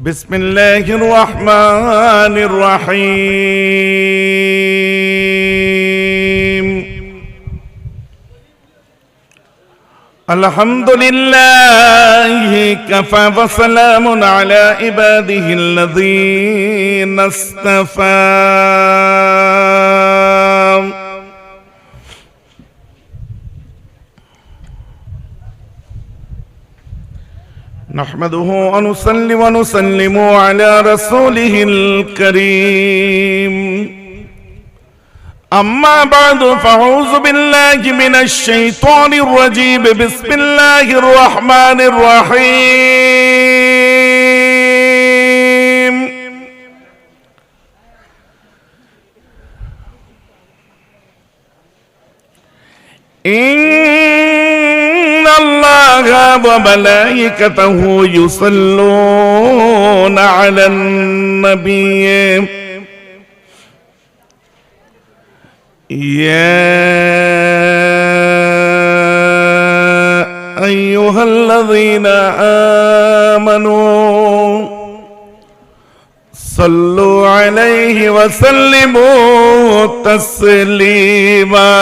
بسم الله الرحمن الرحيم الحمد لله كفى وسلام على عباده الذين اصطفى نحمده ونصلي ونسلم على رسوله الكريم أما بعد فأعوذ بالله من الشيطان الرجيم بسم الله الرحمن الرحيم إن الله وملائكته يصلون على النبي يا أيها الذين آمنوا صلوا عليه وسلموا تسليما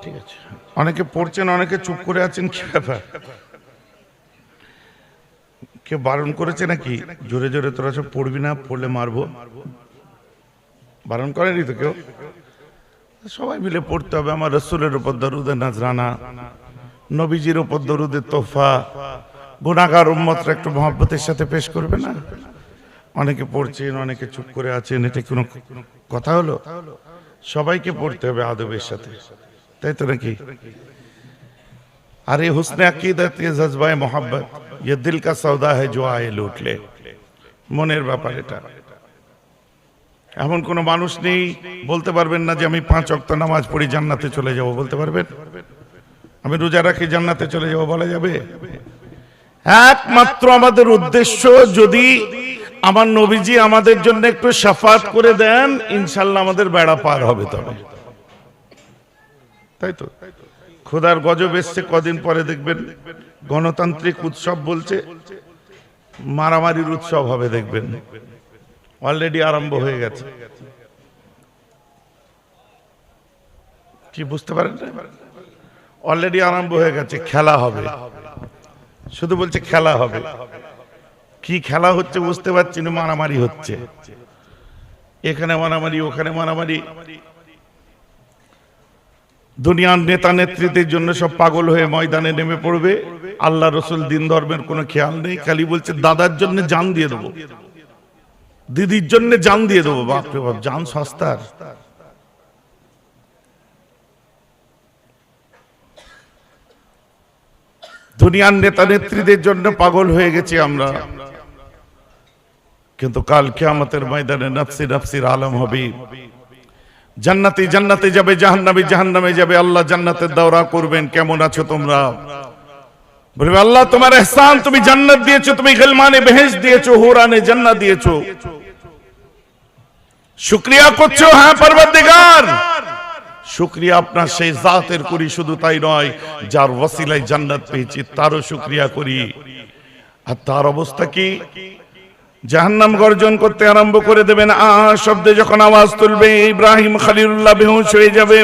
ঠিক আছে, অনেকে পড়ছেন, অনেকে চুপ করে আছেন, কি ব্যাপার? কে বারণ করেছে নাকি? জোরে জোরে তোরা সব পড়বি না, পড়লে মারবো, বারণ করেনি তো কেউ? সবাই মিলে পড়তে হবে। আমার রসুলের উপর দরুদে নাজরানা, নবীজির উপর দরুদে তোফা, গুনাহগার উম্মতরা একটু মহব্বতের সাথে পেশ করবে না? অনেকে পড়ছেন, অনেকে চুপ করে আছেন, এটা কোনো কথা হলো? সবাইকে পড়তে হবে আদবের সাথে, তাই তো নাকি? अरे हुस्न अकीदत के जज्बा मोहब्बत ये दिल का सौदा है जो आए लूट ले। মনের ব্যাপার এটা। এমন কোন মানুষ নেই বলতে পারবেন না যে আমি 5 ওয়াক্ত নামাজ পড়ি জান্নাতে চলে যাব, বলতে পারবেন? আমি রোজা রাখি জান্নাতে চলে যাব, বলা যাবে? একমাত্র আমাদের উদ্দেশ্য, যদি আমার নবীজি আমাদের জন্য একটু শাফাত করে দেন, ইনশাআল্লাহ আমাদের বেড়া পার হবে। তবে তাই তো, খোদার গজব এসছে কদিন পরে, দেখবেন গণতান্ত্রিক উৎসব বলছে, মারামারির উৎসব হবে, দেখবেন অলরেডি আরম্ভ হয়ে গেছে। কি বুঝতে পারেন? অলরেডি আরম্ভ হয়ে গেছে, খেলা হবে, শুধু বলছে খেলা হবে। কি খেলা হচ্ছে বুঝতে পারছি না, মারামারি হচ্ছে, এখানে মারামারি, ওখানে মারামারি। দুনিয়ার নেতা নেত্রীদের জন্য সব পাগল হয়ে ময়দানে নেমে পড়বে। আল্লাহ রসুল দিন ধর্মের কোনো খেয়াল নেই, খালি বলছে দাদার জন্য জান দিয়ে দেবো, দিদির জন্য জান দিয়ে দেবো। বাপরে বাপ, জান সস্তার। দুনিয়ার নেতা নেত্রীদের জন্য পাগল হয়ে গেছি আমরা, কিন্তু কাল কিয়ামতের ময়দানে নফসি নফসির আলম হবে। জান্নাতি জান্নাতে যাবে, জাহান্নামী জাহান্নামে যাবে। আল্লাহ জান্নাতের দাওরা করবেন, কেমন আছো তোমরা? বলবে আল্লাহ তোমার ইহসান, তুমি জান্নাত দিয়েছো, তুমি গিলমানে বেহেশত দিয়েছো, হুরানে জান্নাত দিয়েছো, শুকরিয়া করছো? হ্যাঁ পরওয়ারদিগার, শুকরিয়া আপনার সেই জাতের করি, শুধু তাই নয়, যার ওসিলায় জান্নাত পেয়েছি তারও শুকরিয়া করি। আর তার অবস্থা কি? জাহান্নাম গর্জন করতে আরম্ভ করে দেবেন। শব্দে যখন আওয়াজ তুলবে, ইব্রাহিম খলিলুল্লাহ বেহুশ হয়ে যাবে,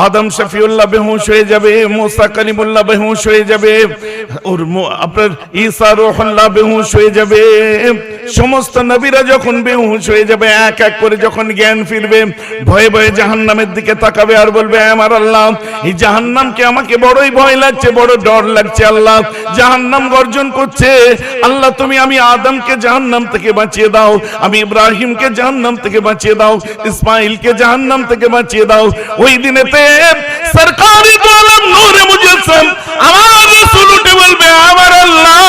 আদম শফিউল্লাহ বেহুশ হয়ে যাবে, মুসা কালিমুল্লাহ বেহুশ হয়ে যাবে, और আপনার ঈসা রূহুল্লাহ বেহুশ হয়ে যাবে। সমস্ত নবীরা যখন বেহুশ হয়ে যাবে, এক এক করে যখন জ্ঞান ফিরবে, ভয়ে ভয়ে জাহান্নামের দিকে তাকাবে আর বলবে আমার আল্লাহ, এই জাহান্নামকে আমাকে বড়ই ভয় লাগছে, বড় ডর লাগছে। আল্লাহ জাহান্নাম গর্জন করছে, আল্লাহ তুমি, আমি আদমকে জাহান্নাম থেকে বাঁচিয়ে দাও, আমি ইব্রাহিমকে জাহান্নাম থেকে বাঁচিয়ে দাও, ইসমাইলকে জাহান্নাম থেকে বাঁচিয়ে দাও। ওই দিনেতে সরকারি দো আলম নূরে মুজাসসাম আমার রাসূল উঠে বলবে আমার আল্লাহ,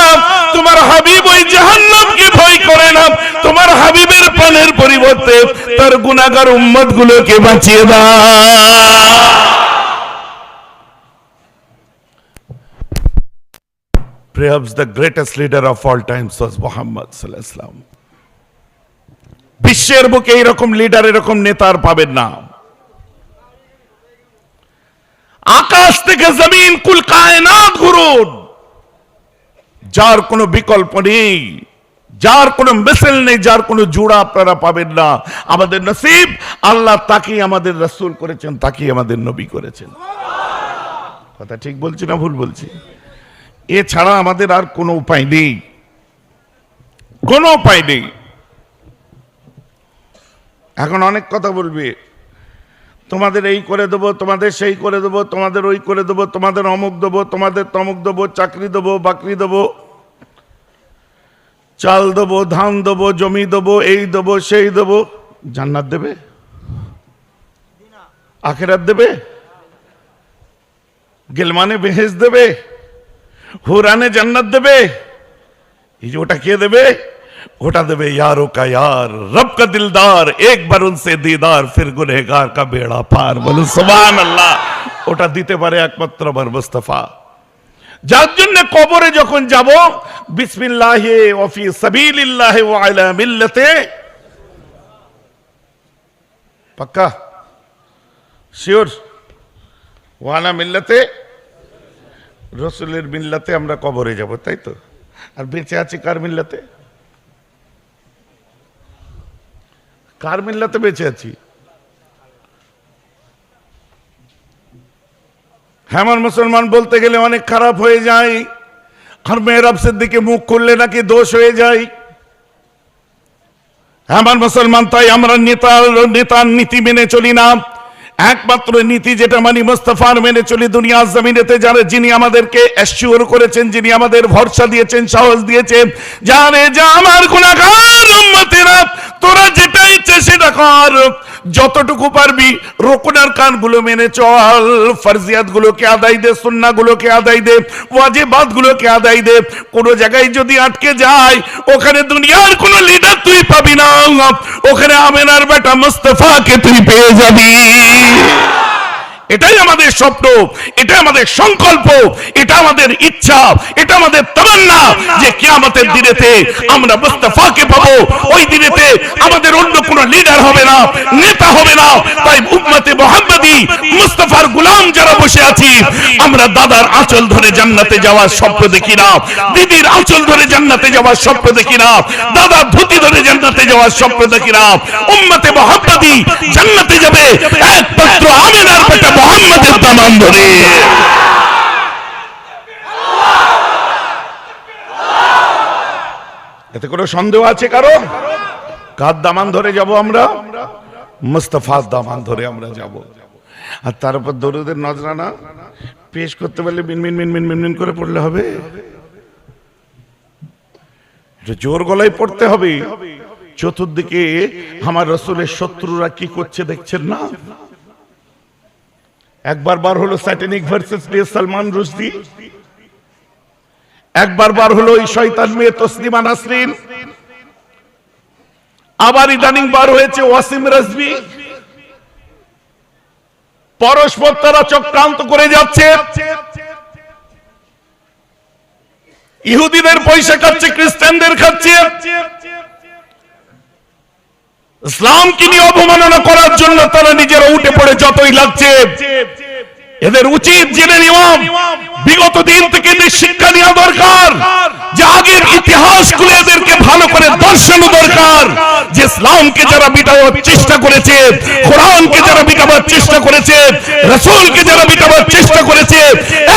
তোমার হাবিব ওই জাহান্নামকে ভয় করে না, তোমার হাবিবের পানের পরিবর্তে তার গুনাহগার উম্মতগুলোকে বাঁচিয়ে দাও। Perhaps the greatest leader of all times was Muhammad sallallahu alaihi wasallam. বিশ্বের বুকে এরকম লিডার, এরকম নেতার পাবেন না। আকাশ থেকে জমিন, কুল কায়নাত ঘুরুন, যার কোনো বিকল্প নেই, যার কোনো মিসাল নেই, যার কোনো জোড়া আপনারা পাবেন না। আমাদের নসিব, আল্লাহ তাকেই আমাদের রাসূল করেছেন, তাকেই আমাদের নবী করেছেন। কথা ঠিক বলছি না ভুল বলছি? এছাড়া আমাদের আর কোনো উপায় নেই, কোনো উপায় নেই। এখন অনেক কথা বলবে, তোমাদের এই করে দেবো, তোমাদের সেই করে দেবো, তোমাদের ওই করে দেবো, তোমাদের অমুক দেবো, তোমাদের তমুক দেবো, চাকরি দেবো, বাকরি দেবো, চাল দেবো, ধান দেবো, জমি দেবো, এই দেবো, সেই দেবো। জান্নাত দেবে? আখিরাত দেবে? গিলমানে বেহেশত দেবে? হুরানে জান্নাত দেবে? এই যে ওটা কে দেবে? ওটা দেবে यारों का यार, रब का दिलदार, एक बार उनसे दीदार, फिर गुनहगार का बेड़ा पार। बोलो सुभान अल्लाह। ওটা দিতে পারে একমাত্র আমার মুস্তাফা। যার জন্য কবরে যখন যাব, বিসমিল্লাহি ওয়া ফি সাবিলিল্লাহি ওয়া আলা মিল্লাতে, পাক্কা শিওর, ওয়া আলা মিল্লাতে রাসূলের মিল্লাতে আমরা কবরে যাব, তাই তো? আর বেঁচে আছি কার মিল্লাতে? কার মিল্লাতে বেঁচে আছি? হ্যাঁ, আমার মুসলমান বলতে গেলে অনেক খারাপ হয়ে যায়, আর মেহরাবের দিকে মুখ করলে নাকি দোষ হয়ে যায়। হ্যাঁ আমার মুসলমান, তাই আমরা নেতার নীতি মেনে চলি না। একমাত্র নীতি যেটা মানি, মুস্তাফার মেনে চলি। দুনিয়ার জমিনেতে যারা, যিনি আমাদেরকে অ্যাসিওর করেছেন, যিনি আমাদের ভরসা দিয়েছেন, সাহস দিয়েছেন, জানে যা আমার গুনাহগার উম্মতেরা, তোরা যেটা ইচ্ছে সেটা কর, যতটুকু পারবি রুকুনের কানগুলো মেনে চল, ফরজিয়াত গুলোকে আদায় দে, সুন্নাহ গুলোকে আদায় দে, ওয়াজিবাত গুলোকে আদায় দে। কোন জায়গায় যদি আটকে যায়, ওখানে দুনিয়ার কোন লিডার তুই পাবি না, ওখানে আমেনার বেটা মুস্তাফাকে তুই পেয়ে যাবি। এটাই আমাদের স্বপ্ন, এটা আমাদের সংকল্প, এটা আমাদের ইচ্ছা, এটা আমাদের তামান্না যে কিয়ামতের দিনেতে আমরা মুস্তাফাকে পাবো। ওই দিনেতে আমাদের অন্য কোনো লিডার হবে না, নেতা হবে না। তাই উম্মতে মুহাম্মাদি মুস্তাফার গোলাম যারা বসে আছি, আমরা দাদার আঁচল ধরে জান্নাতে যাওয়ার স্বপ্ন দেখি না, দিদির আঁচল ধরে জান্নাতে যাওয়ার স্বপ্ন দেখি না, দাদার ধুতি ধরে জান্নাতে যাওয়ার স্বপ্ন দেখি না। উম্মতে মুহাম্মাদি জান্নাতে যাবে একমাত্র আমিনার বেটা মুহাম্মাদের দামান ধরে। এতে কোনো সন্দেহ আছে কারো? কার দামান ধরে যাব আমরা? মুস্তাফার দামান ধরে আমরা যাব। আর তার উপর দরুদের নজরানা পেশ করতে পারলে মিনমিন মিনমিন মিনমিন করে পড়লে হবে? জোর গলায় পড়তে হবে। চতুর্দিকে আমার রাসূলের শত্রুরা কি করছে দেখছেন না? একবার বার হলো স্যাটানিক ভার্সেস নিয়ে সালমান রুশদি, একবার বার হলো এই শয়তান মেয়ে তসলিমা নাসরিন, আবার ইদানিং বার হয়েছে ওয়াসিম রাজভী। পরস্পর তারা চক্রান্ত করে যাচ্ছে, ইহুদিদের পয়সা খাচ্ছে, খ্রিস্টানদের খাচ্ছে, ইসলামকে নিয়ে অবমাননা করার জন্য তারা নিজেরা উঠে পড়ে যতই লাগছে। এদের উচিত জেনে নেওয়া, বিগত দিন থেকে এদের শিক্ষা নেওয়া দরকার, যে আগের ইতিহাসগুলো এদেরকে ভালো করে দর্শানো দরকার, যে ইসলামকে যারা মিটাবার চেষ্টা করেছে, কোরআনকে যারা মিটাবার চেষ্টা করেছে, রাসূলকে যারা মিটাবার চেষ্টা করেছে,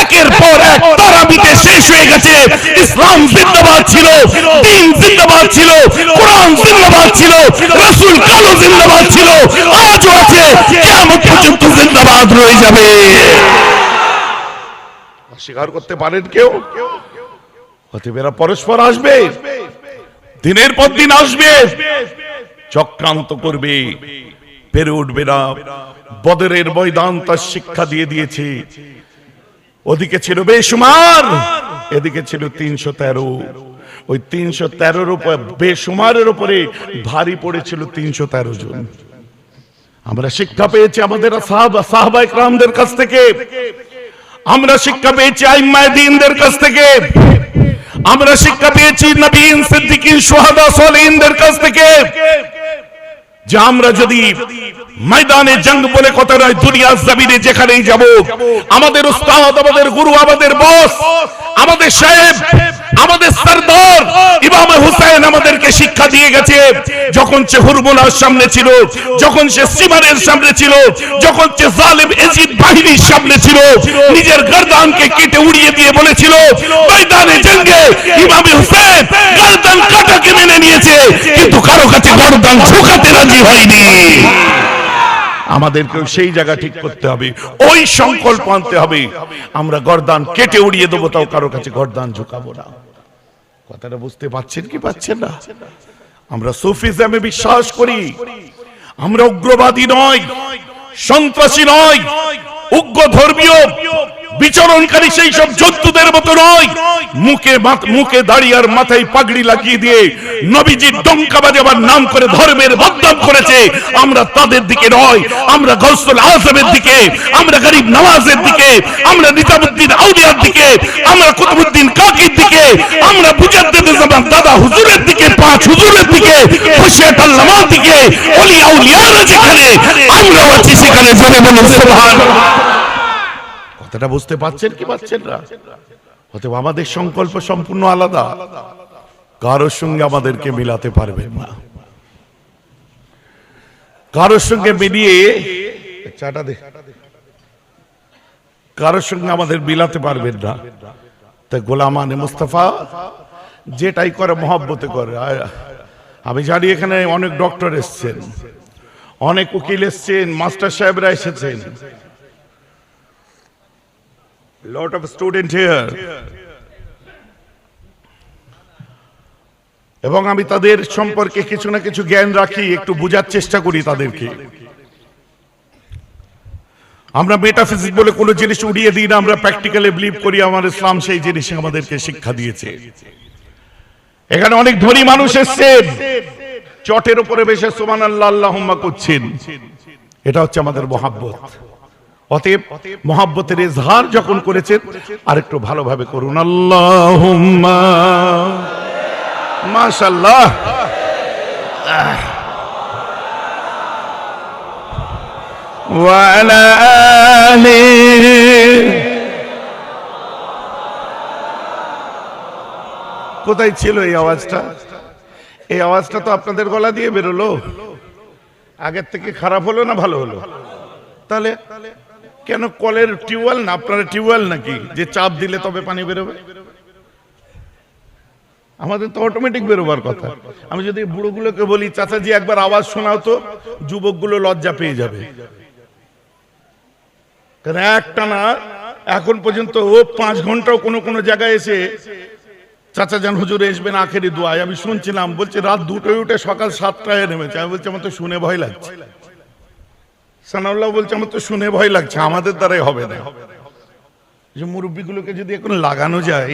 একের পর এক তারা মিটে শেষ হয়ে গেছে। ইসলাম জিন্দাবাদ ছিল, দ্বীন জিন্দাবাদ ছিল, কোরআন জিন্দাবাদ ছিল, রাসূল কালো জিন্দাবাদ ছিল, আজও আছে, কিয়ামত পর্যন্ত জিন্দাবাদ রয়ে যাবে। স্বীকার করতে পারেন কেউ? এরা পরস্পর আসবে, দিনের পর দিন আসবে, চক্রান্ত করবে, পেরে উঠবে না। বদরের ময়দান তার শিক্ষা দিয়ে দিয়েছে। ওদিকে ছিল বেশুমার, এদিকে ছিল 313। ওই 313-র উপর বেশুমারের উপরে ভারী পড়েছিল 313 জন। আমরা শিক্ষা পেয়েছি আমাদের সাহাবায়ে কেরামদের কাছ থেকে, আমরা শিক্ষা পেয়েছি আইম্মায়ে দ্বীনদের কাছ থেকে। আমরা শিক্ষা পেয়েছি নবীন, সিদ্দিকিন, শুহাদা, সালেহিনদের কাছ থেকে যে আমরা যদি ময়দানে জং বলে কথা নয়, দুনিয়ার জমিনে যেখানেই যাব, আমাদের উস্তাদ, আমাদের গুরু, আমাদের বস, আমাদের সাহেব, আমাদের সরদার ইমাম হুসাইন আমাদেরকে শিক্ষা দিয়ে গেছে। যখন সে হুরমুলার সামনে ছিল, যখন সে সিমারের সামনে ছিল, যখন সে জালিম এজিদ বাহিনীর সামনে ছিল, নিজের গর্দানকে কেটে উড়িয়ে দিয়ে বলেছিল ময়দানে জঙ্গে ইমাম হুসাইন গর্দান কাটাকে মেনে নিয়েছে, কিন্তু কারো কাছে গর্দান ঝুঁকাতে রাজি হয়নি। আমাদেরকেও সেই জায়গা ঠিক করতে হবে, ওই সংকল্প আনতে হবে, আমরা গর্দান কেটে উড়িয়ে দেবো, তাও কারো কাছে গর্দান ঝুঁকাবো না। কথাটা বুঝতে পারছেন কি পাচ্ছেন না? আমরা সুফিজমে বিশ্বাস করি, আমরা উগ্রবাদী নয়, সন্ত্রাসী নয়, উগ্র ধর্মীয় বিচরণকারী সেই সব জন্তুদের মতো নয়। মুখে দাঁড়িয়ে আর মাথায় পাগড়ি লাগিয়ে দিয়ে নবীজির ডঙ্কা বাজাবার নাম করে ধর্মের বদনাম করেছে, আমরা তাদের দিকে নয়, আমরা গৌসুল আজমের দিকে, আমরা গরিব নওয়াজের দিকে, আমরা নিজামুদ্দিন আউলিয়ার দিকে, আমরা কুতুবউদ্দিন কাকির দিকে, আমরা মুজাদ্দিদ জামান দাদা হুজুরের দিকে, পাঁচ হুজুরের দিকে, খুশিয়াত আল্লামার দিকে, ওলি আউলিয়ারা যেখানে, আমরাও আছি সেখানে। জোরে বলুন সুবহানাল্লাহ। কথাটা বুঝতে পারছেন কি পাচ্ছেন না? অতএব আমাদের সংকল্প সম্পূর্ণ আলাদা, কারোর সঙ্গে আমাদেরকে মিলাতে পারবেন না, কারোর সঙ্গে মিলিয়ে চাটা দে, কারোর সঙ্গে আমাদের মিলাতে পারবেন না। তাই গোলামানে মুস্তাফা যেটাই করে মহব্বতে করে। আমি জানি এখানে অনেক ডক্টর এসছেন, অনেক উকিল এসছেন, মাস্টার সাহেবরা এসেছেন, lot of student here, এবং আমি তাদের সম্পর্কে কিছু না কিছু জ্ঞান রাখি, একটু বোঝার চেষ্টা করি তাদেরকে। আমরা মেটাফিজিক্স বলে কোনো জিনিস উড়িয়ে দিই না, আমরা প্র্যাকটিক্যালি বিলিভ করি। আমার ইসলাম সেই জিনিস আমাদেরকে শিক্ষা দিয়েছে। এখানে অনেক ধনী মানুষ এসেছেন, চটের উপরে বসে সুবহানাল্লাহ আল্লাহুম্মা করছেন, এটা হচ্ছে আমাদের মহব্বত। অতএব মহব্বতের ইজহার যখন করেছেন আর একটু ভালোভাবে করুন। আল্লাহুম্মা মাশাআল্লাহ, ওয়া আলা আলি। কোথায় ছিল এই আওয়াজটা? এই আওয়াজটা তো আপনাদের গলা দিয়ে বেরোলো, আগের থেকে খারাপ হলো না ভালো হলো? তাহলে কেন কলের টিউবওয়েল না, আপনারা টিউবওয়েল নাকি যে চাপ দিলে তবে পানি বেরোবে? আমাদের তো অটোমেটিক বেরোবার কথা। আমি যদি বুড়োগুলোকে বলি চাচাজি একবার আওয়াজ শোনাও তো, যুবকগুলো লজ্জা পেয়ে যাবে। কারণ একটা না এখন পর্যন্ত ও 5 ঘন্টাও কোনো কোনো জায়গায় এসে চাচা যান হুজুর আসবেন আখেরি দোয়ায়, আমি শুনছিলাম, বলছে রাত 2টায় উঠে সকাল 7টায় নেমেছে। আমি বলছি আমার তো শুনে ভয় লাগছে। সানাউল্লাহ বলছে আমার তো শুনে ভয় লাগছে, আমাদের দ্বারাই হবে না। যে মুরব্বীগুলোকে যদি এখন লাগানো যায়,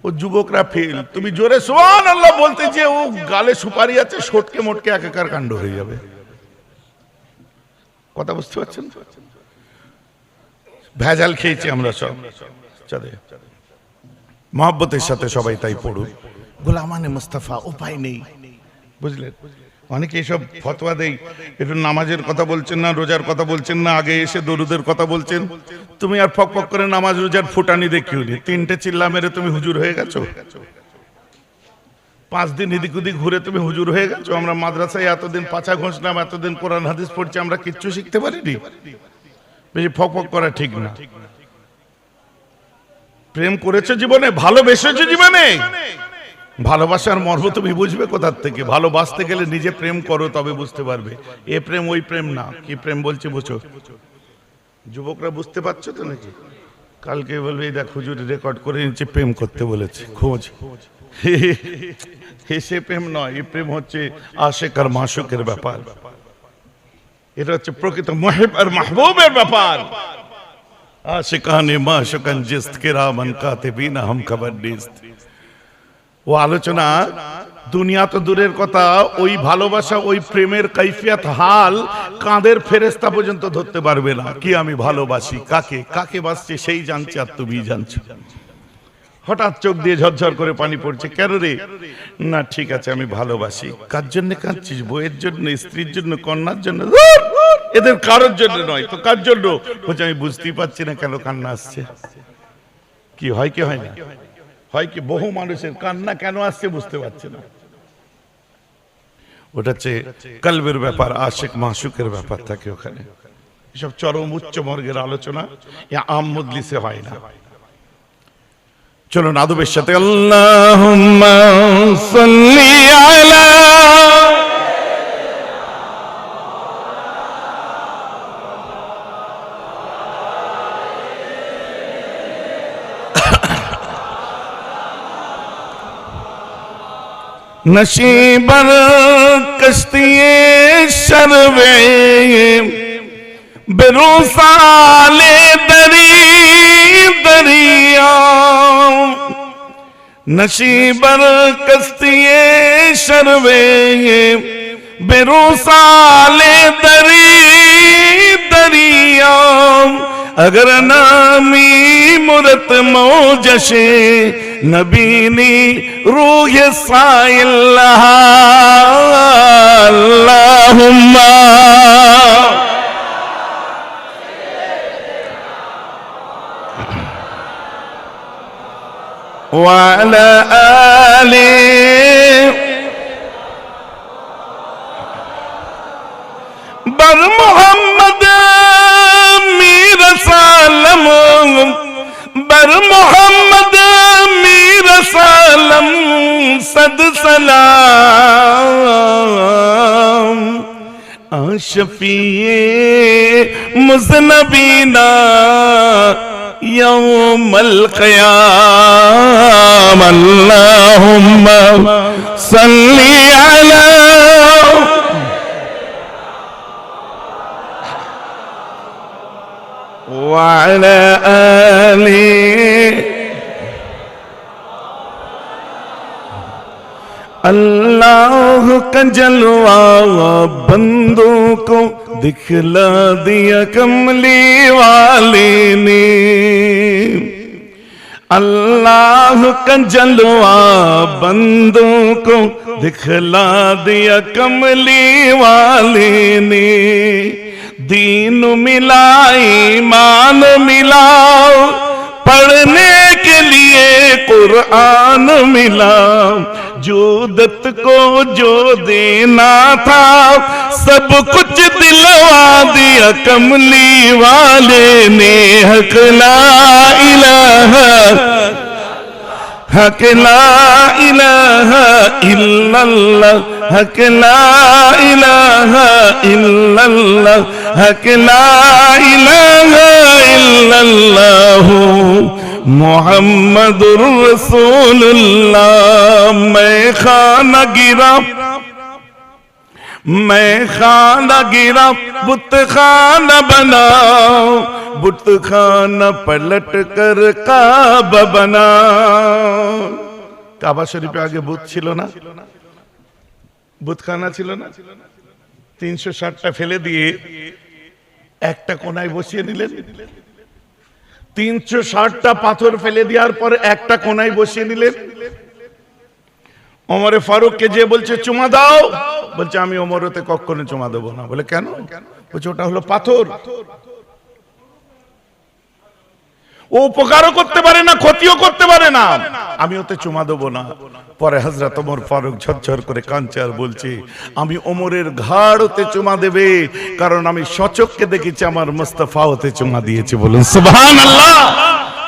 ও যুবকরা ফেল। তুমি জোরে সুবহানাল্লাহ বলতে যে ও গালে সুপারি আছে, সটকে মোটকে একাকার কাণ্ড হয়ে যাবে। কথা বুঝতে পারছেন? ভেজাল খেয়েছি আমরা সব। চলে মহব্বতের সাথে সবাই তাই পড়ুন। গোলামানে মুস্তাফা, উপায় নেই, বুঝলেন? অনেকে এসব ফতোয়া দেই, একটু নামাজের কথা বলছেন না, রোজার কথা বলছেন না, আগে এসে দরুদের কথা বলছেন। তুমি আর ফক ফক করে নামাজ রোজার ফুটানি দেখিও নি, 3টে চিল্লা মেরে তুমি হুজুর হয়ে গেছো। 5 দিন এদিক ওদিক ঘুরে তুমি হুজুর হয়ে গেছো। আমরা মাদ্রাসায় এতদিন পাছা ঘষলাম, এতদিন কোরআন হাদিস পড়ছি, আমরা কিচ্ছু শিখতে পারিনি। বেশি ফক ফক করা ঠিক না। প্রেম করেছো জীবনে, ভালোবেসেছো জীবনে, ভালোবাসার মর্ম তুমি বুঝবে কোথার থেকে। ভালোবাসতে গেলে নিজে প্রেম করো, তবে বুঝতে পারবে। এ প্রেম ওই প্রেম না, কি প্রেম বলছে বুঝো। যুবকরা বুঝতে পারছো তো নাকি? কালকে বলবে এই দেখ হুজুর রেকর্ড করে নিচ্ছে, প্রেম করতে বলেছে, খোঁজ। সে প্রেম নয়, এই প্রেম হচ্ছে আশিক আর মাশুকের ব্যাপার। এটা হচ্ছে প্রকৃত মুহিব আর মাহবুবের ব্যাপার। আশিকানে মাশুকান জিস্ত কিরামান কাতিবিনা হাম খবর নিস্ত। ও আলোচনা দুনিয়া তো দূরের কথা, ওই ভালোবাসা, ওই প্রেমের কাইফিয়াত, হাল কাঁদের ফেরেশতা পর্যন্ত ধরতে পারবে না। কি আমি ভালোবাসি, কাকে কাকে বাসছি সেই জানছে, আর তুমি জানছো। হঠাৎ চোখ দিয়ে ঝরঝর করে পানি পড়ছে। কেন রে? না ঠিক আছে আমি ভালোবাসি। কার জন্য কাঁদছিস? বইয়ের জন্য, স্ত্রীর জন্য, কন্যার জন্য? এদের কারোর জন্য নয় তো কার জন্য? বলছে আমি বুঝতেই পারছি না কেন কান্না আসছে। কি হয় কি হয় না? হয় কি বহু মানুষের কান্না কেন আসছে বুঝতে পারছে না। ওটা হচ্ছে কলবের ব্যাপার, আশিক মাশুকের ব্যাপার থাকে ওখানে। এসব চরম উচ্চ বর্গের আলোচনা আম মজলিসে হয় না। চলুন আদবের সাথে আল্লাহুম্মা সাল্লি আলা नशीबर कश्तिए शर्वे बेरुसाले दरी दरिया नशीबर कश्तिए शर्वे बेरुसाले दरी दरिया अगर नामी मुरत मौजशे नबीनी रूह साइल्लाह अल्लाहुम्मा वाला आले बर मोहम्मद मीर सालम बर मोहम्मद मीर सालम सद सलाम आशफिए मुज़नबीना यौमल क़याम अल्लाहुम्मा सल्ली अला वअला आली अल्लाह का जलवा बंदों को दिखला दिया कमली वाले ने अल्लाह का जलवा बंदों को दिखला दिया कमली वाले ने दीन मिला ईमान मिला पढ़ने के लिए कुरान मिला जो दत्त को जो देना था सब कुछ दिलवा दिया कमली वाले ने हक ला इलाहा हक ला इलाहा इल्लल्लाह हक ला इलाहा इल्लल्लाह हक ला इलाहा इल्लल्लाह मोहम्मदुर रसूलुल्लाह मैं खाना गिरा बुत खाना बनाओ बुत खाना पलट कर काबा बनाओ काबा शरीफे आगे बुत छिलो ना बुत खाना छिलो ना 360টা ফেলে দিয়ে একটা কোণায় বসিয়ে নিলেন 360টা পাথর ফেলে দেওয়ার পর একটা কোণায় বসিয়ে নিলেন ওমরে ফারুককে যে বলছে চুমা দাও বলছে আমি ওমরতে কখনো চুমা দেব না বলে কেন বলছে ওটা হলো পাথর ও উপকারও করতে পারে না ক্ষতিও করতে পারে না আমি ওতে চুমা দেব না পরে হযরত ওমর ফারুক ঝরঝর করে কাঁদছে আর বলছে আমি ওমরের ঘাড়তে চুমা দেবে কারণ আমি সচক্ষে দেখেছি আমার মুস্তাফা ওতে চুমা দিয়েছে বলুন সুবহানাল্লাহ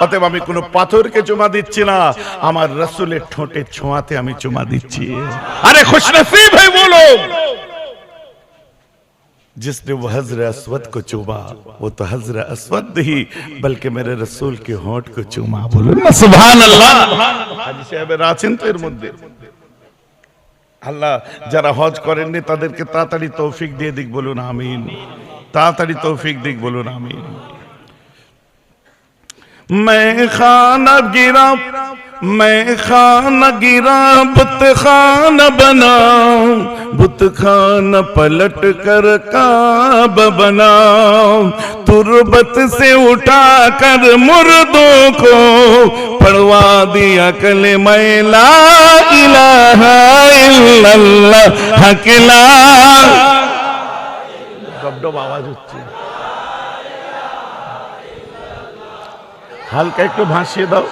অতএব আমি কোনো পাথরকে চুমা দিচ্ছি না আমার রাসূলের ঠোঁটে ছোঁয়াতে আমি চুমা দিচ্ছি আরে খুশনসিব है वो लोग जिसने वो हज़रत अस्वद को चूमा वो तो हज़रत अस्वद ही बल्कि मेरे रसूल के होंठ को चूमा बोलो ना सुभान अल्लाह हाजी साहब আছেন তো এর মধ্যে আল্লাহ যারা হজ করেননি তাদেরকে তাড়াতাড়ি তৌফিক দিয়ে দিক বলুন আমিন তাড়াতাড়ি তৌফিক দিক বলুন আমিন मैं खाना गिरा मैं खाना गिरा बुत खाना बनाऊं, बुत खाना पलट कर काब बनाऊं, तुरबत से उठा कर मुर्दों को पढ़वा दिया कलेमा ला इलाहा इल्लल्लाह हकला। डब आवाज হচ্ছে, হালকা একটু ভাসিয়ে দাও।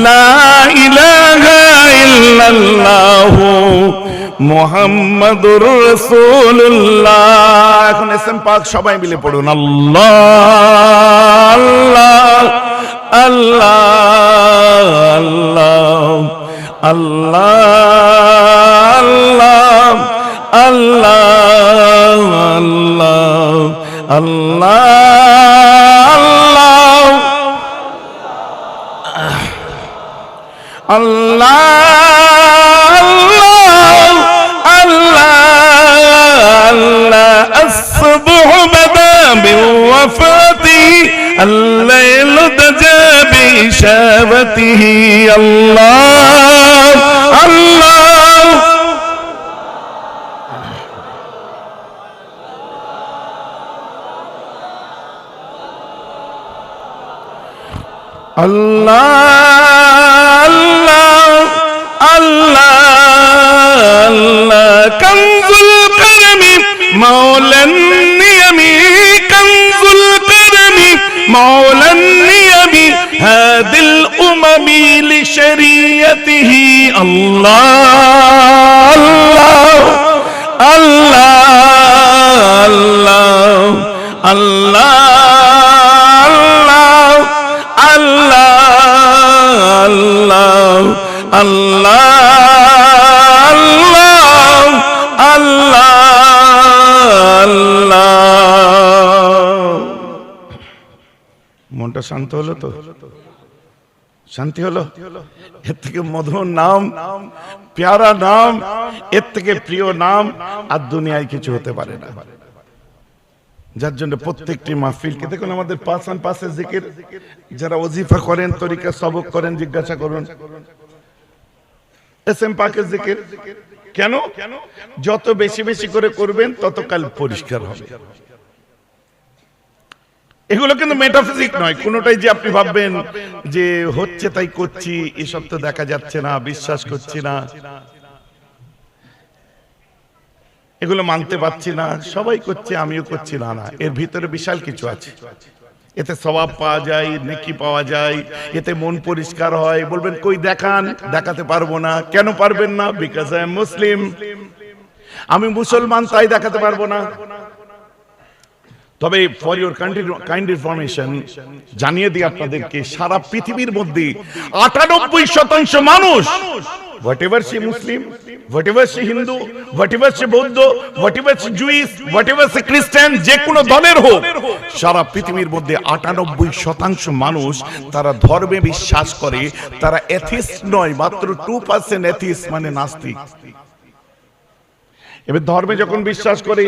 লা ইলাহা ইল্লাল্লাহু মুহাম্মাদুর রাসূলুল্লাহ। এখন এসএম পাক সবাই মিলে পড়ুন, আল্লাহ আল্লাহ আল্লাহ আল্লাহ আল্লাহ আল্লাহ আল্লাহ আল্লাহ আল্লাহ الصبح بدا بوفاته الليل دجى بشابته الله الله الله الله كنز الكرم مولى النيم، كنز الكرم مولى النيم هادي الأمم لشريعته الله الله الله الله الله الله আল্লাহ। মনটা শান্ত হলো তো? শান্তি হলো? এর থেকে মধুর নাম, প্যারা নাম, এর থেকে প্রিয় নাম আর দুনিয়ায় কিছু হতে পারে না। যার জন্য প্রত্যেকটি মাহফিলকে দেখুন, আমাদের পাঁচান পাশে জিকির যারা ওজিফা করেন, তরিকা সবক করেন, জিজ্ঞাসা করুন এসএম পাকের জিকির কেন? যত বেশি বেশি করে করবেন তত কাল পরিষ্কার হবে। এগুলো কিন্তু মেটাফিজিক নয়, কোনটাই যে আপনি ভাববেন যে হচ্ছে তাই করছি, এসব তো দেখা যাচ্ছে না, বিশ্বাস করছি না, এগুলো মানতে পারছি না, সবাই করছে আমিও করছি না, না, এর ভিতরে বিশাল কিছু আছে। এতে সওয়াব পাওয়া যায়, নেকি পাওয়া যায়, এতে মন পরিষ্কার হয়। বলবেন কই দেখান, দেখাতে পারবো না। কেন পারবেন না? বিকজ আই এম মুসলিম, আমি মুসলমান, তাই দেখাতে পারবো না। তবে ফর ইউর কাইন্ড ইনফরমেশন জানিয়ে দিই আপনাদেরকে, সারা পৃথিবীর মধ্যে 98% মানুষ, whatever she Muslim, whatever she Hindu, whatever she Buddha, whatever she Jewish, whatever she Christian, যে কোনো দলের হোক, সারা পৃথিবীর মধ্যে 98% মানুষ তারা ধর্মে বিশ্বাস করে। তারা এথিস্ট নয়, মাত্র 2% এথিস্ট, মানে নাস্তিক। এবার ধর্মে যখন বিশ্বাস করে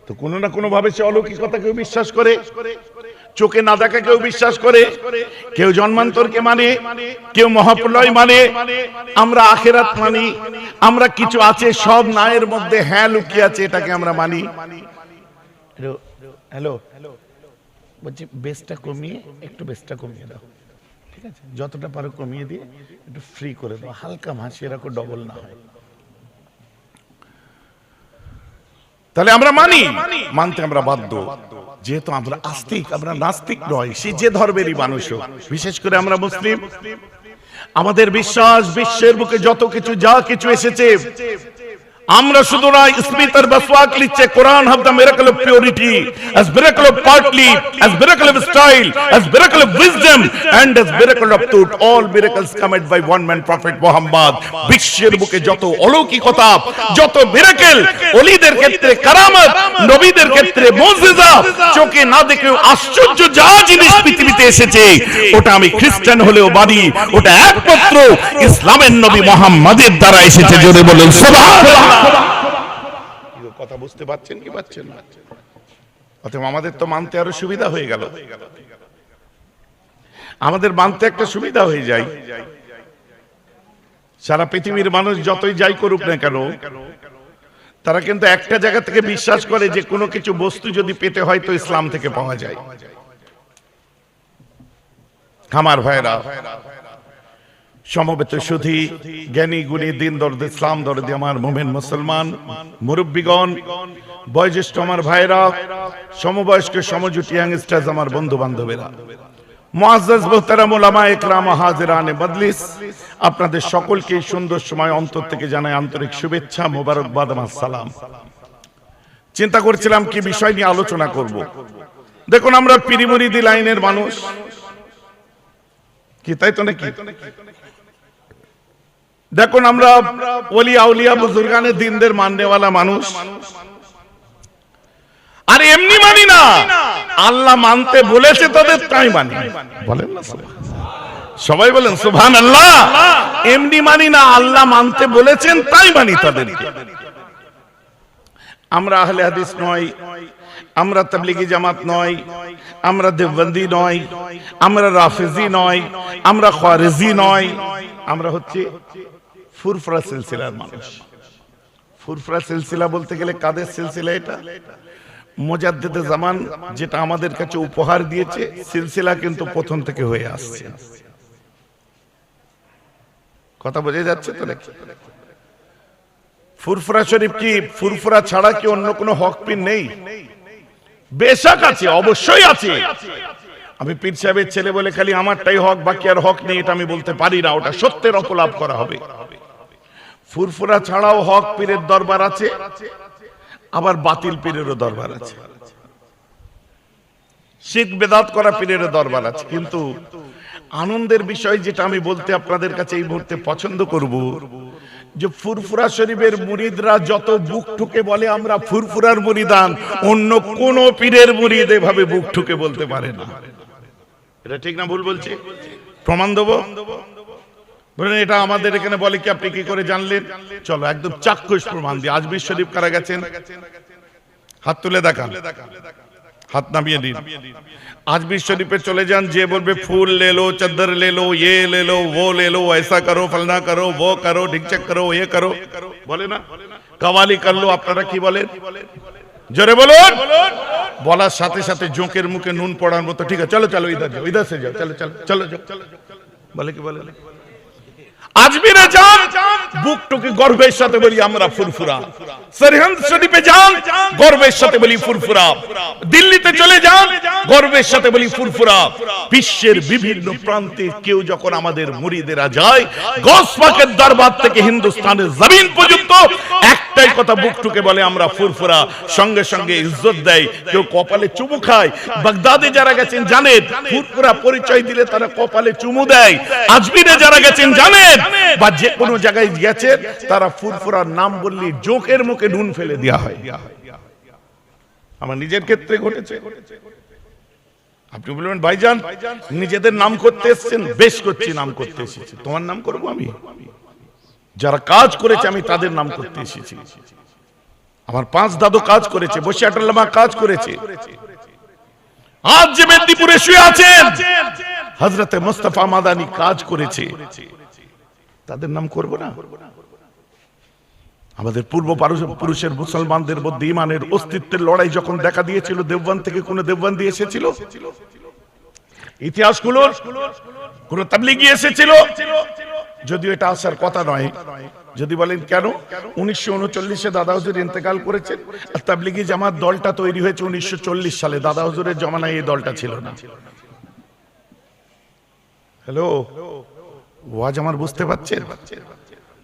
তো কোনো না কোনো ভাবে সে অলৌকিকতা কেউ বিশ্বাস করে, চোখে না দেখা কেউ বিশ্বাস করে, কেউ জন্মান্তরকে মানে, কেউ মহাপ্রলয় মানে, আমরা আখিরাত মানি, আমরা কিছু আছে সব নায়ের মধ্যে হ্যাঁ লুকিয়ে আছে, এটাকে আমরা মানি। হ্যালো বলছি, বেসটা কমিয়ে, একটু বেসটা কমিয়ে দাও, ঠিক আছে? যতটা পারো কমিয়ে দিয়ে একটু ফ্রি করে দাও, হালকা ভাসিয়ে রাখো, ডবল না হয়। তাহলে আমরা মানি, মানতে আমরা বাধ্য, যেহেতু আমরা আস্তিক, আমরা নাস্তিক নয়। সে যে ধর্মেরই মানুষ হোক, বিশেষ করে আমরা মুসলিম, আমাদের বিশ্বাস বিশ্বের বুকে যত কিছু যা কিছু এসেছে, আমরা শুধু না, স্মিথ আর বাসওয়াক লিখছে, কোরআন have the miracle of purity, as miracle of partly, as miracle of style, as miracle of wisdom, and as miracle of truth. All miracles committed by one man, Prophet Muhammad. বিশ্বের বুকে যত অলৌকিকতা, যত miracle, ওলিদের ক্ষেত্রে কারামত, নবীদের ক্ষেত্রে মুজিজা, চোখে না দেখেও আশ্চর্য যা জিনিস পৃথিবীতে এসেছে, ওটা আমি খ্রিস্টান হলেও মানি, ওটা একমাত্র ইসলামের নবী মুহাম্মাদের দ্বারা এসেছে। জোরে বলেন সুবহানাল্লাহ। কথা বুঝতে পারছেন কি পাচ্ছেন না? অতএব আমাদের তো মানতে আরো সুবিধা হয়ে গেল। আমাদের মানতে একটা সুবিধা হয়ে যায়। সারা পৃথিবীর মানুষ যতই যাই করুক না কেন, তারা কিন্তু একটা জায়গা থেকে বিশ্বাস করে যে কোনো কিছু বস্তু যদি পেতে হয় তো ইসলাম থেকে পাওয়া যায়। আমার ভাইরা, সমবেত সুধী, জ্ঞানী গুণী, দিন দরদ, ইসলাম দরদি আমার মুমিন মুসলমান মুরব্বীগণ, বয়োজ্যেষ্ঠ আমার ভাইরা, সমবয়স্ক সমজুটি ইয়াংস্টার্স আমার বন্ধু বান্ধবেরা, মুআজ্জাজ মুহতারাম উলামা ইকরাম, হাজিরানে মজলিস, আপনাদের সকলকে এই সুন্দর সময় অন্তর থেকে জানাই আন্তরিক শুভেচ্ছা, মোবারকবাদ, আমার সালাম। চিন্তা করছিলাম কি বিষয় নিয়ে আলোচনা করব। দেখুন, আমরা পীর মুরিদি লাইনের মানুষ, কি তাই তো নাকি? দেখুন, আমরা ওলি আউলিয়া বুজুর্গানে দিনদের মাননেওয়ালা মানুষ, আর এমনি মানি না, আল্লাহ মানতে বলেছে তাদের তাই মানি। বলেন না সবাই, বলেন সুবহানাল্লাহ। এমনি মানি না, আল্লাহ মানতে বলেছেন তাই মানি তাদের। আমরা আহলে হাদিস নয়, আমরা তাবলীগী জামাত নয়, আমরা দেওবন্দি নয়, আমরা রাফিজি নয়, আমরা খারিজি নয়, আমরা হচ্ছে ফুরফুরা সিলসিলার মানুষ। ফুরফুরা সিলসিলা বলতে গেলে কাদের সিলসিলা? এটা মুজাদ্দিদে জামান যেটা আমাদের কাছে উপহার দিয়েছে, সিলসিলা কিন্তু প্রথম থেকে হয়ে আসছে। কথা বোঝা যাচ্ছে তো নাকি? ফুরফুরা শরীফ কি, ফুরফুরা ছাড়া কি অন্য কোনো হক পীর নেই? বেশক আছে, অবশ্যই আছে। আমি পীর সাহেবের ছেলে বলে খালি আমারটাই হক, বাকি আর হক নেই, এটা আমি বলতে পারি না। ওটা সত্যের অকলাপ করা হবে। ফুরফুরা ছাড়াও হক পীরের দরবার আছে, আবার বাতিল পীরেরও দরবার আছে, শিরক বেদাত করা পীরেরও দরবার আছে। কিন্তু আনন্দের বিষয় যেটা আমি বলতে আপনাদের কাছে এই মুহূর্তে পছন্দ করব, যে ফুরফুরা শরীফের মুরিদরা যত বুক ঠুকে বলে আমরা ফুরফুরার মুরিদান, অন্য কোন পীরের মুরিদ এভাবে বুক ঠুকে বলতে পারে না। এটা ঠিক না ভুল বলছি? প্রমাণ দেবো? বলেন এটা আমাদের এখানে বলে কি, আপনি কি করে জানলেন? চলো একদম চাক্ষুষ প্রমাণ দিই। আজমির শরীফ কারা গেছেন? হাত তুলে দেখান, হাত নামিয়ে দিন। আজমির শরীফে চলে যান, যে বলবে ফুল ले लो, चादर ले लो, ये ले लो, वो ले लो, ऐसा करो, फलना करो, वो करो, ढिकचक करो, ये करो, বলে না? কাওয়ালি করলো, আপনারা কি বলেন? জোরে বলুন। বলার সাথে সাথে জোঁকের মুখে নুন পড়ার মতো, ঠিক আছে চলো চলো ইধার যাও, ইধার সে যাও, চলো চলো চলো, বলে কি বলে? আজমিরে যান, বুক টুকে গর্বের সাথে বলি আমরা ফুরফুরা। সরহিন্দ শরীফে যান, গর্বের সাথে বলি ফুরফুরা। দিল্লিতে চলে যান, গর্বের সাথে বলি ফুরফুরা। বিশ্বের বিভিন্ন প্রান্তে কেউ যখন আমাদের মুরিদেরা যায়, গৌস পাকের দরবার থেকে হিন্দুস্তানের জমিন পর্যন্ত একটাই কথা বুক টুকে বলে আমরা ফুরফুরা। সঙ্গে সঙ্গে ইজ্জত দেয়, কেউ কপালে চুমু খায়। বাগদাদে যারা গেছেন জানেন, ফুরফুরা পরিচয় দিলে তারা কপালে চুমু দেয়। আজমিরে যারা গেছেন জানেন, বা যে কোনো জায়গায় গেছেন, তারা ফুরফুরার নাম বললে জোকের মুখে নুন ফেলে দেওয়া হয়। আমার নিজের ক্ষেত্রে ঘটেছে। আপনি বলবেন ভাইজান নিজেদের নাম করতে এসেছেন, বেশ করছি, নাম করতে এসেছি। তোমার নাম করবো আমি? যারা কাজ করেছে আমি তাদের নাম করতে এসেছি। আমার 5 দাদু কাজ করেছে, বসিয়াটাল্লামা কাজ করেছে। আজ যে মেদিনীপুরে শুয়ে আছেন, হযরতে মুস্তাফা মাদানী কাজ করেছে, তাদের নাম করব না? আমাদের পূর্বপুরুষের মুসলমানদের মধ্যে ঈমানের অস্তিত্বের লড়াই যখন দেখা দিয়েছিল, দেওবন্দ থেকে কোন দেওবন্দি এসেছিল? ইতিহাসগুলোর কোন তাবলীগী এসেছিল? যদিও এটা আসার কথা নয়। যদি বলেন কেন, 1939-এ দাদা হুজুর ইন্তেকাল করেছেন, আর তাবলীগী জামাত দলটা তৈরি হয়েছে 1940 সালে। দাদা হুজুরের জমানায় এই দলটা ছিল না। হ্যালো, ওয়াজ আমার বুঝতে পারছেন?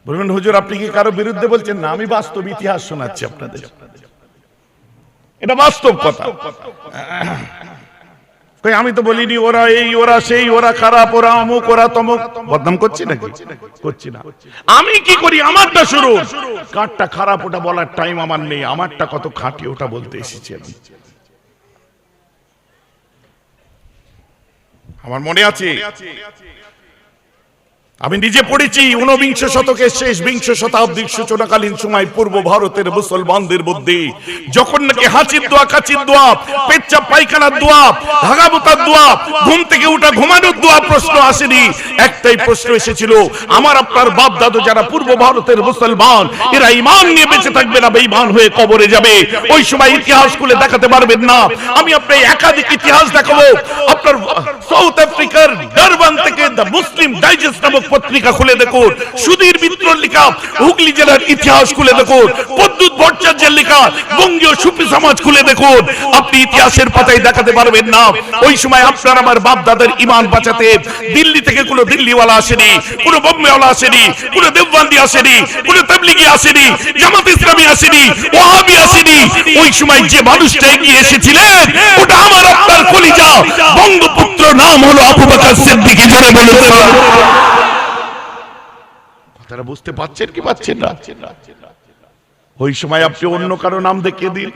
বলবেন হুজুর আপনি কি কারো বিরুদ্ধে বলছেন? না, আমি বাস্তব ইতিহাস শোনাচ্ছি আপনাদের। এটা বাস্তব কথা। আমি তো বলিনি ওরা এই, ওরা সেই, ওরা খারাপ, ওরা অমুক, ওরা তমুক। বদনাম করছি নাকি? করছি না। আমি কি করি? আমারটা শুরু। কারটা খারাপ ওটা বলার টাইম আমার নেই। আমারটা কত খাঁটি ওটা বলতে এসেছি আমি। আমার মনে আছে আমি নিজে পড়েছি 19 শতকের শেষ 20 শতাব্দীর সূচনাকালীন সময় পূর্ব ভারতের মুসলমানদের মধ্যে যখন নাকি হাঁচির দোয়া, কাচির দোয়া, পেচ্ছাপ পায়খানার দোয়া, ভাগাবতার দোয়া, ঘুম থেকে উঠা ঘুমানোর দোয়া প্রশ্ন আসেনি। একটাই প্রশ্ন এসেছিল, আমার আপনার বাপ দাদু যারা পূর্ব ভারতের মুসলমান, এরা ঈমান নিয়ে বেঁচে থাকবে না বেঈমান হয়ে কবরে যাবে? ওই সময় ইতিহাস খুলে দেখাতে পারবেন না। আমি আপনাকে একাধিক ইতিহাস দেখাবো। আপনার সাউথ আফ্রিকার ডারবান থেকে দ্য মুসলিম ডাইজেস্ট নামক পত্রিকা খুলে দেখুন, সুধীর মিত্রর লেখা হুগলি জেলার ইতিহাস খুলে দেখুন, প্রদ্যুৎ ভট্টাচার্যের লেখা বঙ্গীয় সুফি সমাজ খুলে দেখুন, আপনি ইতিহাসের পাতায় দেখাতে পারবেন না। ওই সময় আপনার আমার বাপ দাদার ঈমান বাঁচাতে দিল্লি থেকে কোনো দিল্লিওয়ালা আসেনি, কোনো বোম্বেওয়ালা আসেনি, কোনো দেওবন্দি আসেনি, কোনো তাবলিগি আসেনি, জামাত ইসলামী আসেনি, ওয়াহাবি আসেনি। ওই সময় যে মানুষটা এগিয়ে এসেছিলেন ওটা আমার আপনার কলিজা বঙ্গপুত্র, নাম হলো আবু বকর সিদ্দিক। জোরে বলুন। কথাটা বুঝতে পারছেন কি পাচ্ছেন না? ওই সময় আপনি অন্য কারো নাম দেখিয়ে দিন।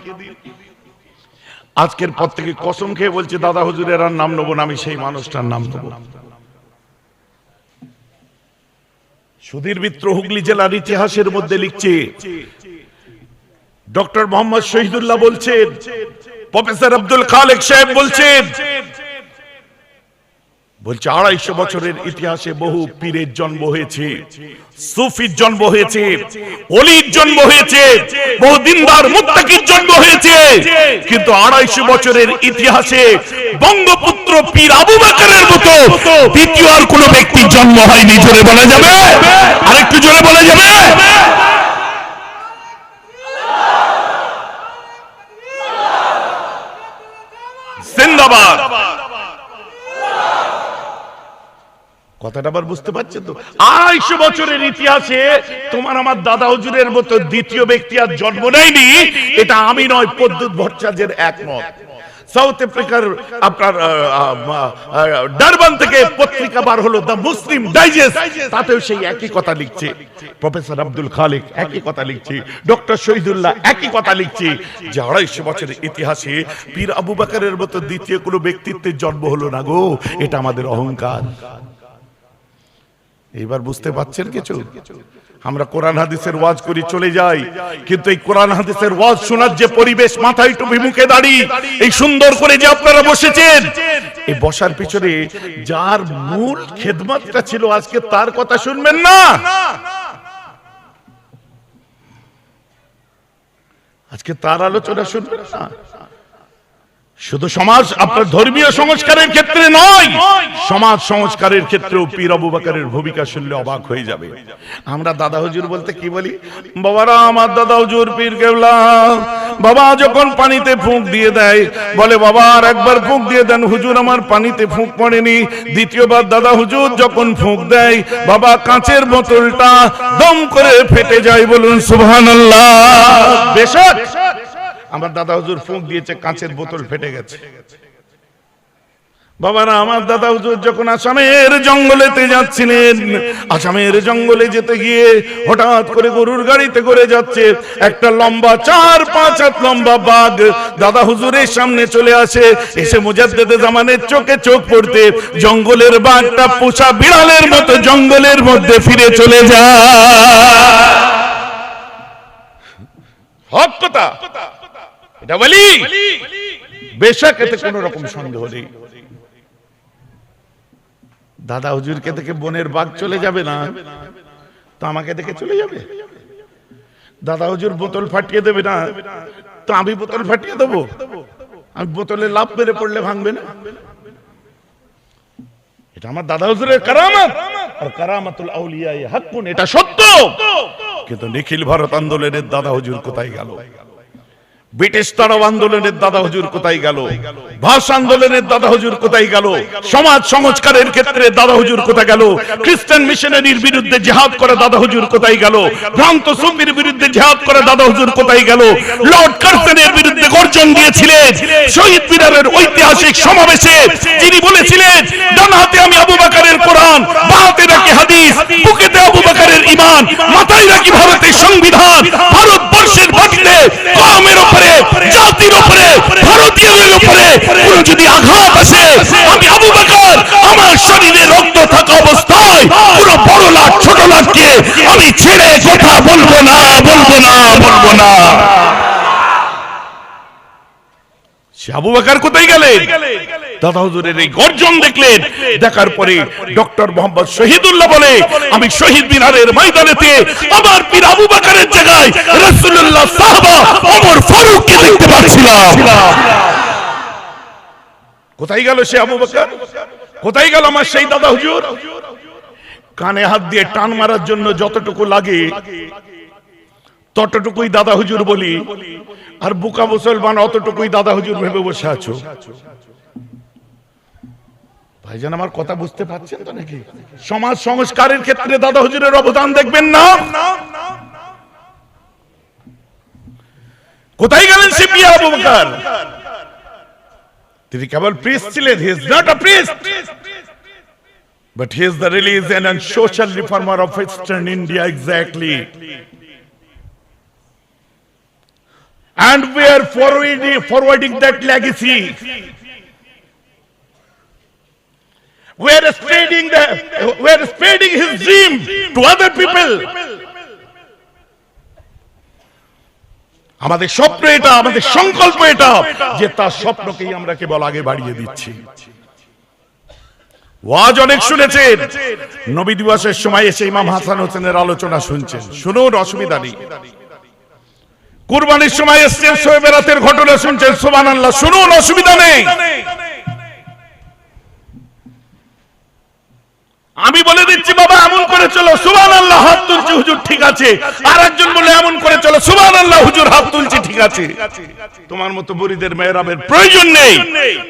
আজকের পর থেকে কসম খেয়ে বলছে দাদা হুজুরের আর নাম নেবো না, আমি সেই মানুষটার নাম নেবো। সুধীর মিত্র হুগলি জেলার ইতিহাসের মধ্যে লিখছে, ডক্টর মোহাম্মদ শহীদুল্লাহ বলছেন, প্রফেসর আব্দুল খালেক সাহেব বলছেন, 250 বছরের ইতিহাসে বহু পীরের জন্ম হয়েছে, সুফির জন্ম হয়েছে, ওলির জন্ম হয়েছে, বহু দিনদার মুত্তাকির জন্ম হয়েছে, কিন্তু 250 বছরের ইতিহাসে বঙ্গপুত্র পীর আবু বকরের মতো দ্বিতীয় আর কোনো ব্যক্তির জন্ম হয়নি। জোরে বলা যাবে? আরেকটু জোরে বলা যাবে? জিন্দাবাদ। কথাটা আবার বুঝতে পারছেন তো? 250 বছরের ইতিহাসে তোমার আমার দাদা হুজুরের মতো দ্বিতীয় ব্যক্তি আর জন্ম নেয়নি। এটা আমি নয়, প্রদ্যুৎ ভট্টাচার্যের একমত। সাউথ আফ্রিকার আপনার ডারবান থেকে পত্রিকা বার হলো দ্য মুসলিম ডাইজেস্ট, তাতেও সেই একই কথা লিখছে। প্রফেসর আব্দুল খালেক একই কথা লিখছে, ডক্টর শহীদুল্লাহ একই কথা লিখছে যে 250 বছরের ইতিহাসে পীর আবু বকরের মতো দ্বিতীয় কোনো ব্যক্তিত্বের জন্ম হলো না গো। এটা আমাদের অহংকার। এইবার বুঝতে পারছেন কিছু? আমরা কোরআন হাদিসের ওয়াজ করি, চলে যাই, কিন্তু এই কোরআন হাদিসের ওয়াজ শোনার যে পরিবেশ, মাথায় টুপি মুখে দাড়ি, এই সুন্দর করে যে আপনারা বসেছেন, এই বসার পিছনে যার মূল খেদমতটা ছিল আজকে তার কথা শুনবেন না। আজকে তার আলোচনা শুনবেন না। শুধু সমাজ আপনার ধর্মীয় সংস্কারের ক্ষেত্রে নয়, সমাজ সংস্কারের ক্ষেত্রেও পীর আবু বকরের ভূমিকা শুনলে অবাক হয়ে যাবে। আমরা দাদা হুজুর বলতে কি বলি? বাবারা, আমার দাদা হুজুর পীর কেবলা বাবা যখন পানিতে ফুঁক দিয়ে দেয়, বলে বাবা আর একবার ফুঁক দিয়ে দেন। হুজুর আমার পানিতে ফুঁক পড়েনি। দ্বিতীয়বার দাদা হুজুর যখন ফুঁক দেয়, বাবা কাঁচের বোতলটা দম করে ফেটে যায়। বলুন সুবহানাল্লাহ। বেশক আমার দাদা হুজুর ফুঁক দিয়েছে, কাঁচের বোতল ফেটে গেছে। বাবারা, আমার দাদা হুজুর যখন আসামের জঙ্গলেতে যাচ্ছিলেন, আসামের জঙ্গলে যেতে গিয়ে হঠাৎ করে গরুর গাড়িতে করে যাচ্ছে, একটা লম্বা 4-5 হাত লম্বা বাঘ দাদা হুজুরের সামনে চলে আসে। এসে মুজাদ্দেদে জামানের চোখে চোখ পড়তে জঙ্গলের বাঘটা পোষা বিড়ালের মতো জঙ্গলের মধ্যে ফিরে চলে যায়। হক কথা, এটা বলি। বেশক এতে কোনো রকম সন্দেহ নেই। দাদা হুজুরকে দেখে বনের বাঘ চলে যাবে না তো আমাকে দেখে চলে যাবে? দাদা হুজুর বোতল ফাটিয়ে দেবে না তো আমি বোতল ফাটিয়ে দেবো? আমি বোতলে লাভ মেরে পড়লে ভাঙবে না? এটা আমার দাদা হুজুরের কারামত, আর কারামাতুল আউলিয়া হাক্কুন, এটা সত্য। কিন্তু নিখিল ভারত আন্দোলনের দাদা হুজুর কোথায় গেল? ব্রিটিশ তাড়াও আন্দোলনের দাদা হুজুর কোথায় গেল? ভাষা আন্দোলনের দাদা হুজুর কোথায় গেল? সমাজ সংস্কারের ক্ষেত্রে দাদা হুজুর কোথায় গেল? খ্রিস্টান মিশনারির বিরুদ্ধে জিহাদ করে দাদা হুজুর কোথায় গেল? ভ্রান্ত সুফির বিরুদ্ধে জিহাদ করে দাদা হুজুর কোথায় গেল? লর্ড কার্জনের বিরুদ্ধে গর্জন দিয়েছিলেন শহীদ মিনারের ঐতিহাসিক সমাবেশে, যিনি বলেছিলেন ডান হাতে আমি আবু বকরের কোরআন, বাঁ হাতে রাখি হাদিস, বুকেতে আবু বকরের ঈমান, মাথায় রাখি ভারতের সংবিধান। ভারতবর্ষের মাটিতে কওমের উপরে, জাতির উপরে, ভারতীয়দের উপরে কোনো যদি আঘাত আসে, আমি আবু বকর আমার শরীরে রক্ত থাকা অবস্থায় পুরো বড় লাট ছোট লাটকে আমি ছেড়ে কথা বলবো না, বলবো না, বলবো না। সে আবু বকর কোথায় গেলেন? দাদা হুজুরের এই গর্জন দেখলেন, দেখার পরে ডক্টর মোহাম্মদ শহীদুল্লাহ বলে, আমি শহীদ মিনারের ময়দানেতে আমার পীর আবু বকরের জায়গায় রাসূলুল্লাহ সাহাবা ওমর ফারুককে দেখতে পাচ্ছিলাম। কোথায় গেল সে আবু বকর? কোথায় গেল আমার সেই দাদা হুজুর? কানে হাত দিয়ে টান মারার জন্য যতটুকু লাগে ততটুকুই দাদা হুজুর বলি, আর বুকা মুসলমান অতটুকুই দাদা হুজুর ভেবে বসে আছো। ভাইজান আমার কথা বুঝতে পারছেন তো নাকি? সমাজ সংস্কারের ক্ষেত্রে দাদা হুজুরের অবদান দেখবেন না? কোথায় গেলেন সে পীর আবু বকর? তিনি কেবল প্রিস্ট ছিলেন। He is not a priest, but he is the religion and social reformer of Eastern India, exactly. And we are forwarding that legacy. We are spreading his dream to other people. আমাদের স্বপ্ন এটা, আমাদের সংকল্প এটা যে তার স্বপ্নকেই আমরা কেবল আগে বাড়িয়ে দিচ্ছি। ওয়াজ অনেক শুনেছেন, নবী দিবসের সময় এসে ইমাম হাসান হোসেনের আলোচনা শুনছেন, শুনুন, অসুবিধা নেই। কুরবানির সময় এসেছেন, শোয়েব রাতের ঘটনা শুনছেন, সুবহানাল্লাহ, শুনুন, অসুবিধা নেই। আমি বলে দিচ্ছি বাবা এমন করে চলো, সুবহানাল্লাহ, হাত তুলছি হুজুর, ঠিক আছে। আর একজন বলে এমন করে চলো, সুবহানাল্লাহ হুজুর, হাত তুলছি, ঠিক আছে। তোমার মতো মুরিদের মেহরাবের প্রয়োজন নেই,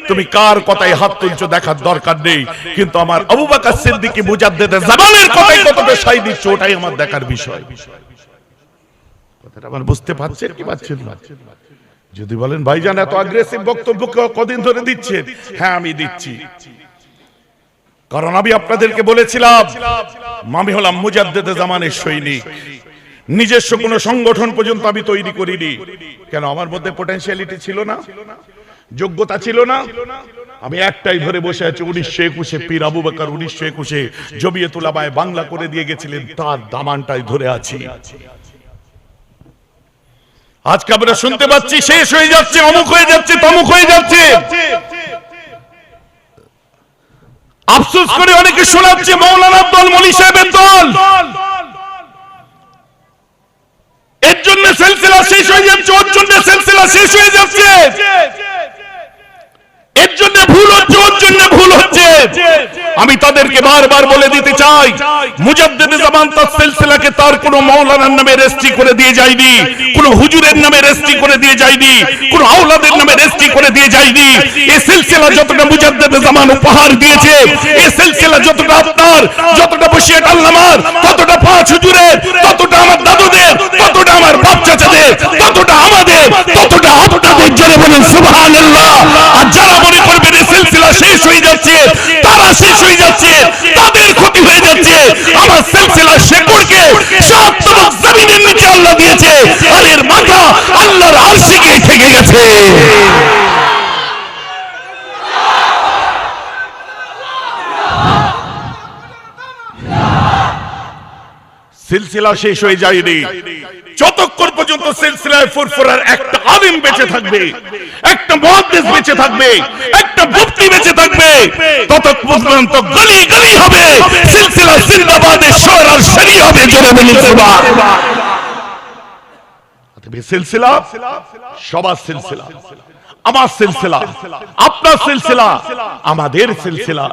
তুমি কার কথায় হাত তুলছো দেখার দরকার নেই, কিন্তু আমার আবু বকর সিদ্দিকী মুজাদ্দিদে জামানের কথায় কতটা সাই দিচ্ছ ওটাই আমার দেখার বিষয়। কথাটা আমার বুঝতে পারছেন কি পাচ্ছেন না? যদি বলেন ভাইজান এত অ্যাগ্রেসিভ বক্তব্য কদিন ধরে দিচ্ছেন, হ্যাঁ আমি দিচ্ছি, কারণ আমি আপনাদেরকে বলেছিলাম আমি হলাম মুজাদ্দিদে জামানের সৈনিক। নিজস্ব কোনো সংগঠন পর্যন্ত আমি তৈরি করিনি। কেন? আমার মধ্যে পটেনশিয়ালিটি ছিল না, যোগ্যতা ছিল না। আমি একটাই ধরে বসে আছি, 1921 পীর আবু বকর 1921 জমিয়তুল উলামায়ে বাংলা করে দিয়ে গেছিলেন, তার দামানটাই ধরে আছি। আজকে আমরা শুনতে পাচ্ছি শেষ হয়ে যাচ্ছে, অমুক হয়ে যাচ্ছে, তমুক হয়ে যাচ্ছে। আফসোস করে অনেকে শোনাচ্ছে মাওলানার দল, মলি সাহেবের দল, এর জন্য সিলসিলা শেষ হয়ে যাচ্ছে, ওর জন্য সিলসিলা শেষ হয়ে যাচ্ছে, এর জন্য ভুল হচ্ছে, ওর জন্য ভুল হচ্ছে। আমি তাদেরকে বারবার বলে দিতে চাই, মুজাদ্দিদে জামান তার সিলসিলাকে তার কোনো মাওলানার নামে রেজিস্ট্রি করে দিয়ে যায়নি, কোনো হুজুরের নামে রেজিস্ট্রি করে দিয়ে যায়নি, কোনো আওলাদের নামে রেজিস্ট্রি করে দিয়ে যায়নি। এই সিলসিলা যতটা মুজাদ্দিদে জামান উপহার দিয়েছে, এই সিলসিলা যতটা আপনার, যতটা বসিয়াত আল্লামার, ততটা পাঁচ হুজুরের, ততটা আমার দাদুদের, ততটা আমার বাপ চাচাদের, ততটা আমাদের, ততটা আপনাদের, জোরে বলেন সুবহানাল্লাহ। আর যারা মনে করবেন এই সিলসিলা শেষ হয়ে যাচ্ছে, তারা শেষ হয়ে যাচ্ছে, তাদের ক্ষতি হয়ে যাচ্ছে। আমার সিলসিলা শেকড়কে সাত তবক জমিনের নিচে আল্লাহ দিয়েছে, আর এর মাথা আল্লাহর আরশে গিয়ে ঠেকে গেছে। সিলসিলা শেষ হয়ে যায়নি যতক্ষণ পর্যন্ত সিলসিলায় ফুরফুরার একটা আলিম বেঁচে থাকবে, একটা মুহাদ্দিস বেঁচে থাকবে, একটা মুফতি বেঁচে থাকবে, ততক্ষণ পর্যন্ত গলি গলি হবে সিলসিলা জিন্দাবাদের শোর আর শরী হবে, জোরে বলি সুবহানাল্লাহ। তবে সিলসিলা সবার সিলসিলা, আমার সিলসিলা, আপনার সিলসিলা, আমাদের সিলসিলা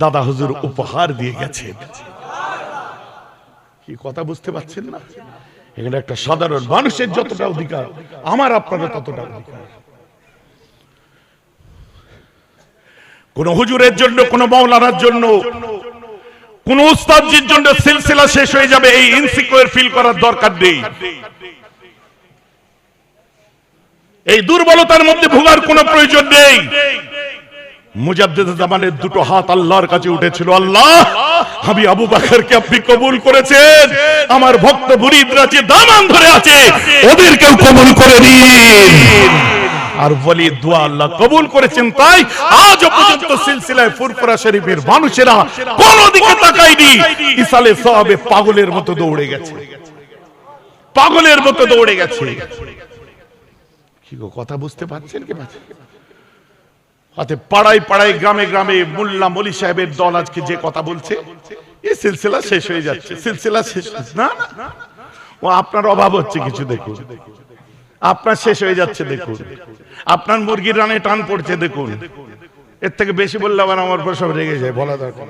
দাদা হুজুর উপহার দিয়ে গেছেন। কি কথা বুঝতে পারছেন না? এখানে একটা সাধারণ মানুষের যতটা অধিকার, আমার আপনারা ততটা অধিকার। কোন হুজুরের জন্য, কোন মাওলানার জন্য, কোন উস্তাদজির জন্য সিলসিলা শেষ হয়ে যাবে এই ইনসিকিউর ফিল করার দরকার নেই। এই দুর্বলতার মধ্যে ভোগার কোনো প্রয়োজন নেই। মুজাদ্দিদে জামানের দুটো হাত আল্লাহর কাছে উঠেছিল, আল্লাহ আমি আবু বকরকে আপনি কবুল করেছেন, আমার ভক্ত মুরিদরা যে দামান ধরে আছে ওদেরকেও কবুল করে দিন। আর ওয়ালির দোয়া আল্লাহ কবুল করেছেন। তাই আজ পর্যন্ত সিলসিলায় ফুরফুরা শরীফের মানুষেরা কোন দিকে তাকায়নি, ইসালে সওয়াবে পাগলের মতো দৌড়ে গেছে, পাগলের মতো দৌড়ে গেছে। কি গো, কথা বুঝতে পারছেন কি পাচ্ছেন? হাতে পাড়ায় পাড়ায় গ্রামে গ্রামে মোল্লা মলি সাহেবের দল আজকে যে কথা বলছে, এই সিলসিলা শেষ হয়ে যাচ্ছে, সিলসিলা শেষ না, ও আপনার অভাব হচ্ছে কিছু, দেখুন আপনার শেষ হয়ে যাচ্ছে, দেখুন আপনার মুরগির রানে টান পড়ছে, দেখুন এর থেকে বেশি বললে আবার আমার উপর সব রেগে যায়, বলা দরকার।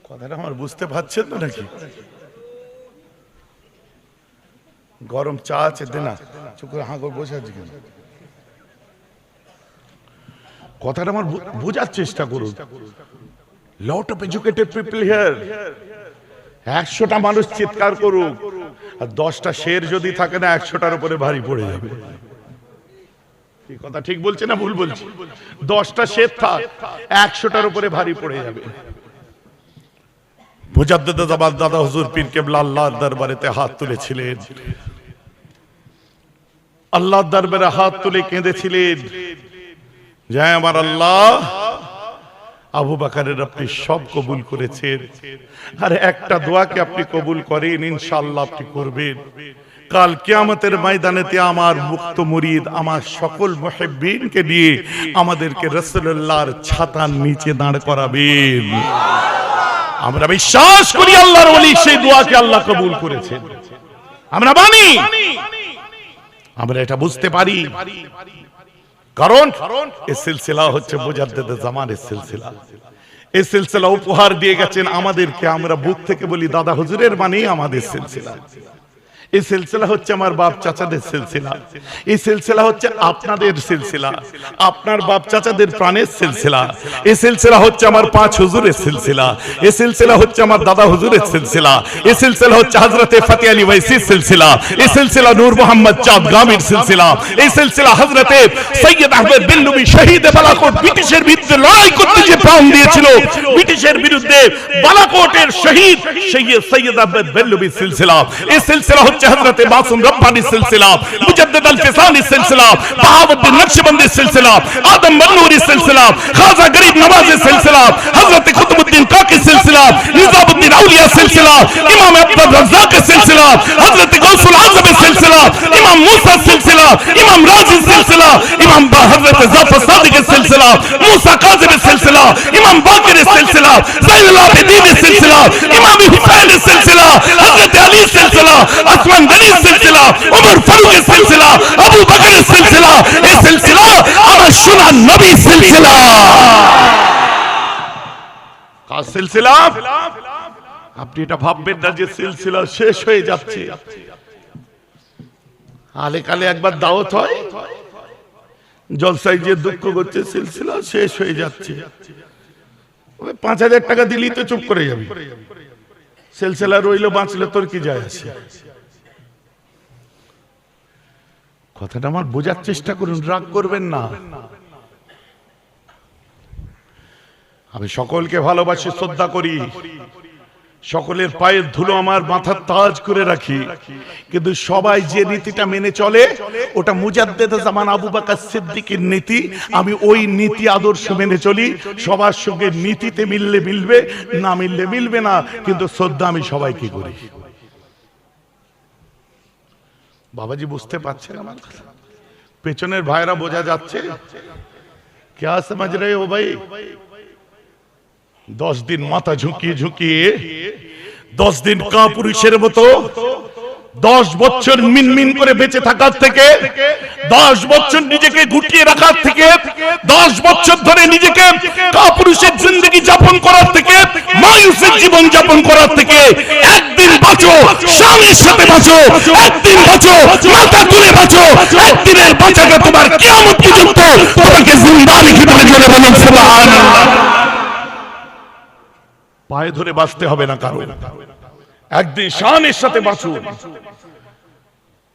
কথাটা আমার বুঝতে পারছেন তো নাকি? গরম চা আছে দে না, চুপ করে হাঁ করে বসে আছি কেন? কথাটা আমার বোঝার চেষ্টা করুন। Lot of educated people here, 100টা মানুষ চিৎকার করুক, আর 10টা শের যদি থাকে না 100টার উপরে ভারী পড়ে যাবে। কথা ঠিক বলছে না ভুল বলছে? 10টা শের থাক, 100টার উপরে ভারী পড়ে যাবে। মুজাদ্দিদ জামান দাদা হুজুর পীর কেবলা আল্লাহর দরবারেতে হাত তুলেছিলেন, আল্লাহর দরবারে হাত তুলে কেঁদেছিলেন, যে আমার আল্লাহ, আবু বকরের আপনি সব কবুল করেছেন, আর একটা দোয়াকে আপনি কবুল করেন, ইনশাআল্লাহ আপনি করবেন। কাল কিয়ামতের ময়দানেতে আমার মুক্ত মুরিদ, আমার সকল মুহিব্বিনকে নিয়ে আমাদেরকে রাসূলুল্লাহর ছাতার নিচে দাঁড় করাবেন। আমরা বিশ্বাস করি আল্লাহর ওলি সেই দোয়াকে আল্লাহ কবুল করেছেন, আমরা মানি, আমরা এটা বুঝতে পারি। কারণ এই সিলসিলা হচ্ছে মুজাদ্দিদ জামানের সিলসিলা। এই সিলসিলা উপহার দিয়ে গেছেন আমাদেরকে, আমরা বুক থেকে বলি দাদা হুজুরের মানেই আমাদের সিলসিলা। এই সিলসিলা হচ্ছে আমার বাপ চাচাদের সিলসিলা, এই সিলসিলা হচ্ছে আপনাদের সিলসিলা, আপনার বাপ চাচাদের প্রাণের সিলসিলা। এই সিলসিলা হচ্ছে আমার 5 হুজুরের সিলসিলা, এই সিলসিলা হচ্ছে আমার দাদা হুজুরের সিলসিলা, এই সিলসিলা হচ্ছে হযরতে ফতি আলী ওয়াইসির সিলসিলা, এই সিলসিলা নূর মোহাম্মদ চাঁদ গামীর সিলসিলা, এই সিলসিলা হযরতে সৈয়দ আহমদ বিল্লুবি শহীদ বালাকোট, ব্রিটিশের বিরুদ্ধে লড়াই করতে যে প্রাণ দিয়েছিল, ব্রিটিশের বিরুদ্ধে বালাকোটের শহীদ সৈয়দ আহমদ বিল্লুবি সিলসিলা। এই সিলসিলা হযরত মাসুম রব্বানী সিলসিলা, মুজাদ্দিদ আল-ফিসানি সিলসিলা, বাহাউদ্দিন নকশবন্দি সিলসিলা, আদম মন্নুরি সিলসিলা, খাজা গরিব নওয়াজি সিলসিলা, হযরত কুতুবউদ্দিন কাকি সিলসিলা, নিজামউদ্দিন আউলিয়া সিলসিলা, ইমাম আব্দুর রাজ্জাক সিলসিলা, হযরত গাউসুল আযম সিলসিলা, ইমাম মুসা সিলসিলা, ইমাম রাজি সিলসিলা, ইমাম হযরত জাফর সাদিক সিলসিলা, মুসা কাযিম সিলসিলা, ইমাম বাকির সিলসিলা, যাইনুল আবেদিন সিলসিলা, ইমাম হুসাইন সিলসিলা, হযরত আলী সিলসিলা, আসমান গনি সিলসিলা, ওমর ফারুক সিলসিলা, আবু বকর সিলসিলা। এই সিলসিলা আমার সোনার নবী সিলসিলা। কার সিলসিলা? আপনি এটা ভাববেন না যে সিলসিলা শেষ হয়ে যাচ্ছে। আলে কালে একবার দাওয়াত হয়, জলসায় যে দুঃখ করছে, সিলসিলা শেষ হয়ে যাচ্ছে। 5000 টাকা দিলেই তো চুপ করে যাবি, সিলসিলা রইলো বাঁচলে তোর কি যায় আসে? কথাটা আমার বোঝার চেষ্টা করুন, রাগ করবেন না। আমি সকলকে ভালোবাসি, শ্রদ্ধা করি, সকলের পায়ের ধুলো আমার মাথার তাজ করে রাখি, কিন্তু সবাই যে নীতিটা মেনে চলে ওটা মুজাদ্দিদ জামান আবু বকর সিদ্দিকের নীতি। আমি ওই নীতি আদর্শ মেনে চলি। সবার সঙ্গে নীতিতে মিললে মিলবে, না মিললে মিলবে না, কিন্তু শ্রদ্ধা আমি সবাইকে করি। বাবাজি বুঝতে পারছেন আমার কথা? পেছনের ভাইরা বোঝা যাচ্ছে? क्या समझ रहे हो भाई? 10 দিন মাথা ঝুঁকিয়ে ঝুঁকিয়ে, 10 দিন কাপুরুষের মতো, 10 বছর মিনমিন করে বেঁচে থাকার থেকে, 10 বছর নিজেকে গুটিয়ে রাখার থেকে, 10 বছর ধরে নিজেকে কাপুরুষের জিন্দগি যাপন করার থেকে, মায়ুসের জীবন যাপন করার থেকে, একদিন বাঁচো, স্বামীর সাথে বাঁচো, একদিন বাঁচো, মাথা তুলে বাঁচো, একদিনের বাঁচাটা তোমার কিয়ামত পর্যন্ত তোমাকে জিন্দা রেখে দেবে। জোরে বলুন সুবহানাল্লাহ। পায়ে ধরে বাঁচতে হবে না কারো, একদিন শানের সাথে বাঁচুন,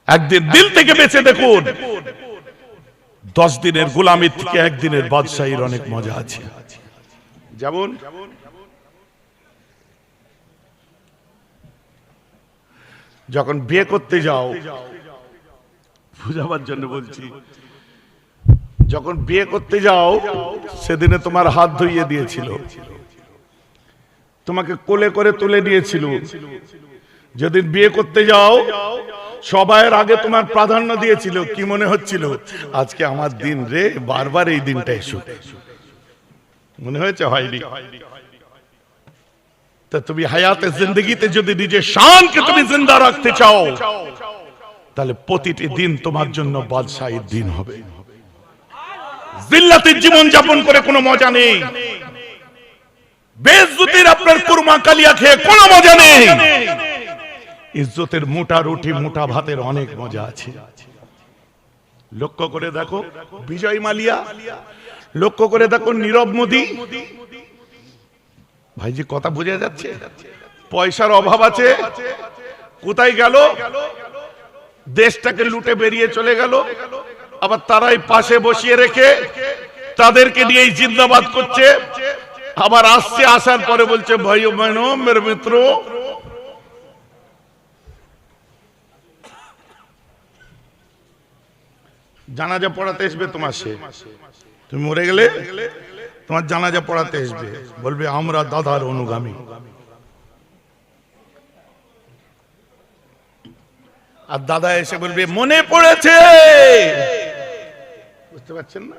একদিন দিল থেকে বেঁচে দেখুন। 10 দিনের গোলামির থেকে একদিনের বাদশাহীর অনেক মজা আছে। যেমন যখন বিয়ে করতে যাও, বুঝাবার জন্য বলছি, যখন বিয়ে করতে যাও সেদিনে তোমার হাত ধুইয়ে দিয়েছিল, তোমাকে কোলে করে তুলে নিয়েছিল। যেদিন বিয়ে করতে যাও সবার আগে তোমার প্রাধান্য দিয়েছিল, কি মনে হচ্ছিল আজকে আমার দিন রে, বারবার এই দিনটা এসো, মনে হয়েছে? হয়নি? তা তুমি হায়াতে জিন্দগিতে যদি নিজের শানকে তুমি জিন্দা রাখতে চাও তাহলে প্রতিটি দিন তোমার জন্য বাদশাহীর দিন হবে। জিল্লাতের জীবন যাপন করে কোনো মজা নেই, বেইজ্জতির আপনার কুরমা কালিয়া খেয়ে কোনো মজা নেই। ইজ্জতের মোটা রুটি মোটা ভাতের অনেক মজা আছে। লক্ষ্য করে দেখো বিজয় মালিয়া, লক্ষ্য করে দেখো নীরব মোদী। ভাইজি কথা বোঝা যাচ্ছে? পয়সার অভাব আছে, কোথায় গেল? দেশটাকে লুটে বেরিয়ে চলে গেল। আবার তারাই পাশে বসিয়ে রেখে তাদেরকে নিয়েই জিন্দাবাদ করছে। আবার আসছে, আসার পরে বলছে ভাই ও বহনো মেরে মিত্র, জানাজা পড়াতে আসবে তোমার, সে তুমি মরে গেলে তোমার জানাজা পড়াতে আসবে, বলবে আমরা দাদার অনুগামী। আর দাদা এসে বলবে মনে পড়েছে। বুঝতে পারছেন না?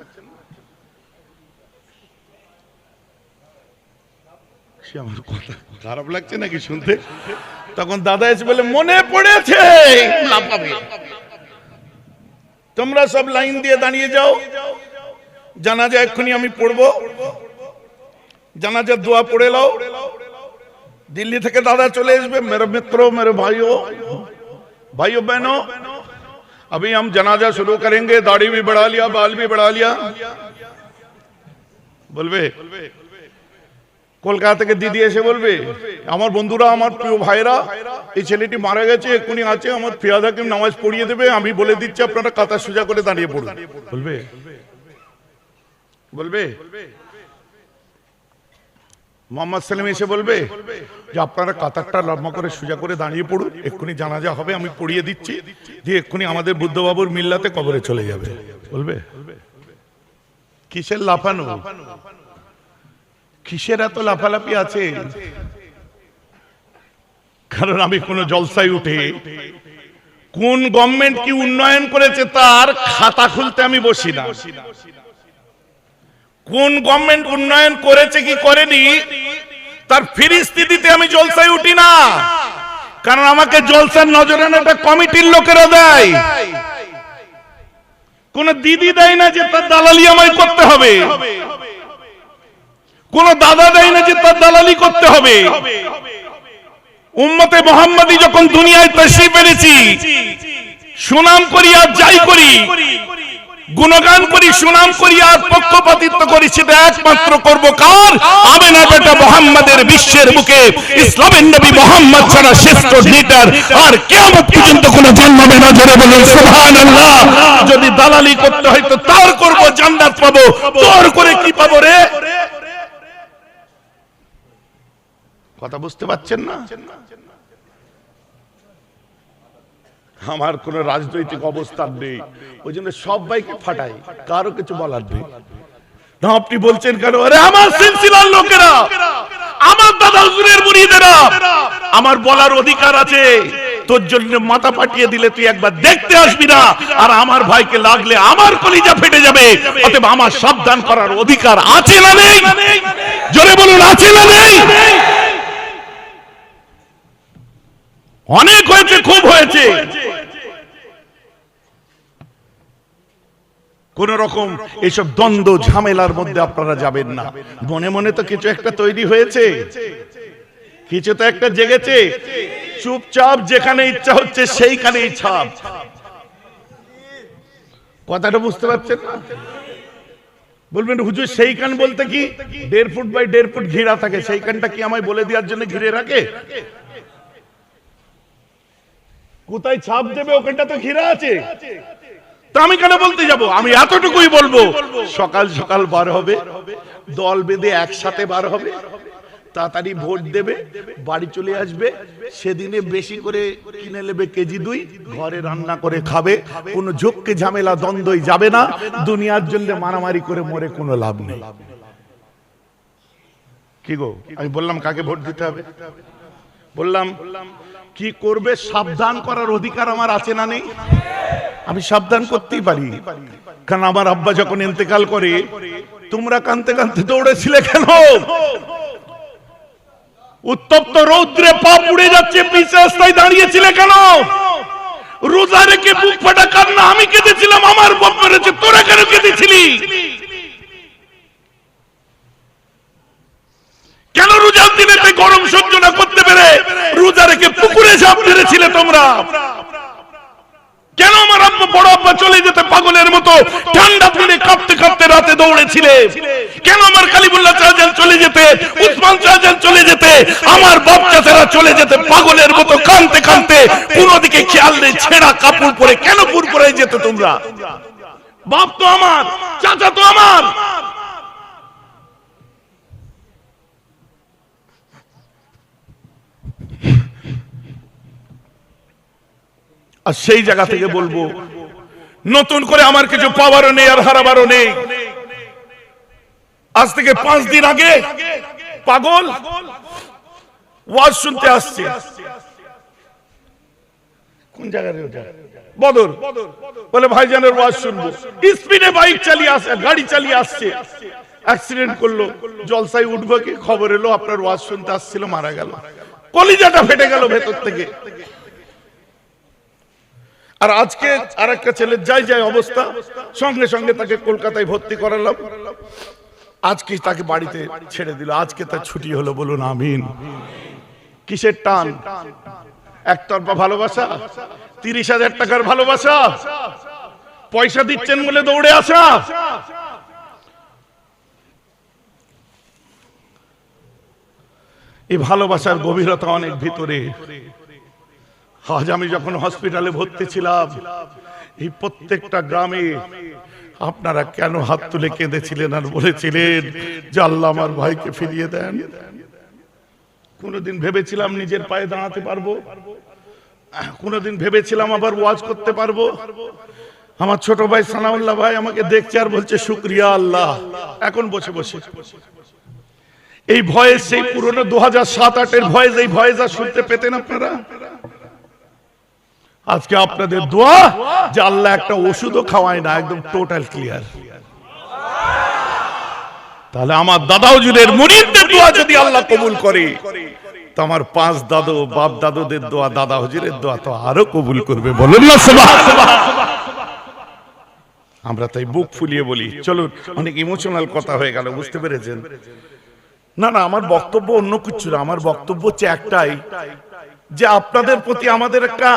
সে আমার কথা খারাপ লাগছে নাকি শুনতে? তখন দাদা এসে বলে মনে পড়েছে, তোমরা সব লাইন দিয়ে দাঁড়িয়ে যাও, জানাজা এক্ষুনি আমি পড়বো, জানাজার দোয়া পড়ে লাও। দিল্লি থেকে দাদা চলে আসবে, মেরে মিত্র মেরে भाइयों बहनों, अभी हम जनाजा शुरू करेंगे, दाढ़ी भी बढ़ा लिया, बाल भी बढ़ा लिया। বলবে কলকাতা থেকে দিদি এসে বলবে আমার বন্ধুরা, আমার প্রিয় ভাইরা, এই ছেলেটি মারা গেছে, এক্ষুনি আছে, আমার ফিয়াদাকে নামাজ পড়িয়ে দেবে, আমি বলে দিচ্ছি আপনারা কাতার সোজা করে দাঁড়িয়ে পড়ুন। বলবে বলবে মোহাম্মদ সালেম এসে বলবে যে আপনারা কাতারটা লম্বা করে সোজা করে দাঁড়িয়ে পড়ুন, এক্ষুনি জানাজা হবে, আমি পড়িয়ে দিচ্ছি, দিয়ে এক্ষুনি আমাদের বুদ্ধবাবুর মিল্লাতে কবরে চলে যাবে। বলবে কিসের লাফানো, কিসের এত লাফালাফি আছে? কারণ আমি কোন জলসায় উঠে কোন গভর্নমেন্ট কি উন্নয়ন করেছে তার খাতা খুলতে আমি বসি না। কোন গভর্নমেন্ট উন্নয়ন করেছে কি করেনি তার ফিরিস্তিতে আমি জলসায় উঠি না। কারণ আমাকে জলসার নজরানাটা কমিটির লোকেরা দেয়, কোন দিদি দেয় না যে তার দালালি আমায় করতে হবে, কোন দাদা দেয় না যে তার দালালি করতে হবে। উম্মতে মুহাম্মাদি যখন দুনিয়ায় তাশরীফ এনেছি, সুনাম করি আর যাই করি, গুণগান করি, সুনাম করি আর পক্ষপাতিত্ব করি, সেটা একমাত্র করবো কার? আমেনা বেটা মুহাম্মাদের বিশ্বের বুকে ইসলামের নবী মুহাম্মদ ছাড়া শ্রেষ্ঠ লিডার আর কিয়ামত পর্যন্ত কোনো জন্মাবে না। জোরে বলুন সুবহানাল্লাহ। যদি দালালি করতে হয় তো তার করব, জান্নাত পাবো, তোর করে কি পাবো রে? কথা বুঝতে পারছেন না? আমার কোন রাজনৈতিক অবস্থান নেই, ওই জন্য সবাইকে ফাটাই, কারো কিছু বলার নেই। না আপনি বলছেন কেন? আরে আমার সিলসিলার লোকেরা, আমার দাদা হুজুরের মুরিদেরা, আমার বলার অধিকার আছে। তোর জন্য মাথা পাঠিয়ে দিলে তুই একবার দেখতে আসবি না, আর আমার ভাইকে লাগলে আমার কলিজা ফেটে যাবে। অতএব আমার সাবধান করার অধিকার আছে না নেই? জোরে বলুন আছে না নেই? অনেক হয়েছে, খুব হয়েছে। কোন রকম এইসব দ্বন্দ্ব ঝামেলার মধ্যে আপনারা যাবেন না। মনে মনে তো কিছু একটা তৈরি হয়েছে, কিছু তো একটা জেগেছে। চুপচাপ যেখানে ইচ্ছা হচ্ছে সেইখানেই ছাপ। কথাটা বুঝতে পারছেন না? বলবেন হুজুর সেইখান বলতে কি 1.5 ফুট বাই 1.5 ফুট ঘিরা থাকে, সেইখানটা কি আমায় বলে দেওয়ার জন্য ঘিরে রাখে? কোথায় ছাপ দেবে ওখানটা তো ঘিরা আছে, তা আমি কেন বলতে যাব? আমি এতটুকুই বলবো, সকাল সকাল বার হবে, দল বেঁধে একসাথে বার হবে, তাড়াতাড়ি ভোট দেবে, বাড়ি চলে আসবে, সেদিনে বেশি করে কিনে নেবে কেজি 2, ঘরে রান্না করে খাবে, কোনো ঝোঁককে ঝামেলা দ্বন্দ্বই যাবে না, দুনিয়ার জন্য মারামারি করে মরে কোনো লাভ নেই। কি গো, আমি বললাম কাকে ভোট দিতে হবে? বললাম কি করবে সাবধান করার অধিকার আমার আছে না নেই? আমি সাবধান করতেই পারি, কারণ আমার আব্বা যখন ইন্তেকাল করে তোমরা কাঁদতে কাঁদতে দৌড়েছিলে কেন? উত্তপ্ত রৌদ্রে পা পুড়ে যাচ্ছে, পিছে রাস্তায় দাঁড়িয়েছিলে কেন? রোজা রেখে বুক ফাটা কান্না আমি কেঁদেছিলাম, আমার বাপ মেরেছে, তোরা কেন কেঁদেছিলি? কেন রোজার দিনে গরম সহ্য না করতে পেরে রোজা রেখে পুকুরে ঝাঁপ মেরেছিলে তোমরা? কেন আমার আব্বা বড় আব্বা চলে যেতে পাগলের মতো ঠান্ডা পুড়ে কাঁপতে কাঁপতে রাতে দৌড়েছিলে? কেন আমার কালিমুল্লাহ শাহজাহান চলে যেতে, উসমান শাহজাহান চলে যেতে, আমার বাপ চাচারা চলে যেতে পাগলের মতো কাঁদতে কাঁদতে কোন দিকে খেয়াল নেই, ছেঁড়া কাপড় পরে কেন পুরপুরে যেত তোমরা? বাপ তো আমার, চাচা তো আমার। আর সেই জায়গা থেকে বলবো, নতুন করে আমার কিছু পাওয়ারও নেই আর হারাবারও নেই। আজ থেকে 5 দিন আগে পাগল ওয়াজ শুনতে আসছে। কোন জায়গায় ওটা? বদর। বলে ভাইজানের ওয়াজ শুনবো, স্পিডে বাইক চালিয়ে আসছে, গাড়ি চালিয়ে আসছে, অ্যাক্সিডেন্ট করলো, জলসায় উঠবো কি খবর এলো আপনার ওয়াজ শুনতে আসছিল, মারা গেল। কলিজাটা ফেটে গেল ভেতর থেকে। আর আজকে আরেকটা ছেলের যাই অবস্থা, সঙ্গে সঙ্গে তাকে কলকাতায় ভর্তি করালাম, আজকে তাকে বাড়িতে ছেড়ে দিল, আজকে তার ছুটি হলো। বলুন আমিন। কিসের টান? একতরফা ভালোবাসা, 30,000 টাকার ভালোবাসা, পয়সা দিচ্ছেন বলে দৌড়ে আসা। এই ভালোবাসার গভীরতা অনেক ভিতরে। আজ আমি যখন হসপিটালে ভর্তি ছিলাম, এই প্রত্যেকটা গ্রামে আপনারা কেন হাত তুলে কেঁদেছিলেন আর বলেছিলেন যে আল্লাহ আমার ভাইকে ফিরিয়ে দেন? কোনদিন ভেবেছিলাম নিজের পায়ে দাঁড়াতে পারবো? কোনদিন ভেবেছিলাম আবার ওয়াজ করতে পারবো? আমার ছোট ভাই সানাউল্লাহ ভাই আমাকে দেখছে আর বলছে শুকরিয়া আল্লাহ। এখন বসে বসে এই ভয়েস, সেই পুরনো 2007-08 এর ভয়েস, এই ভয়েস আর শুনতে পেতেন আপনারা? আজকে আপনাদের দোয়া যে আল্লাহ একটা ওষুধও খাওয়ায় না, একদম টোটাল ক্লিয়ার। তাহলে আমার দাদা হুজুরের মুরিদদের দোয়া যদি আল্লাহ কবুল করে, তো আমার 5 দাদু বাপ দাদুদের দোয়া, দাদা হুজুরের দোয়া তো আরো কবুল করবে। বলুন না সুবহানাল্লাহ। আমরা তাই বুক ফুলিয়ে বলি। চলুন, অনেক ইমোশনাল কথা হয়ে গেল, বুঝতে পেরেছেন? না না, আমার বক্তব্য অন্য কিছু না। আমার বক্তব্য হচ্ছে একটাই, যে আপনাদের প্রতি আমাদের একটা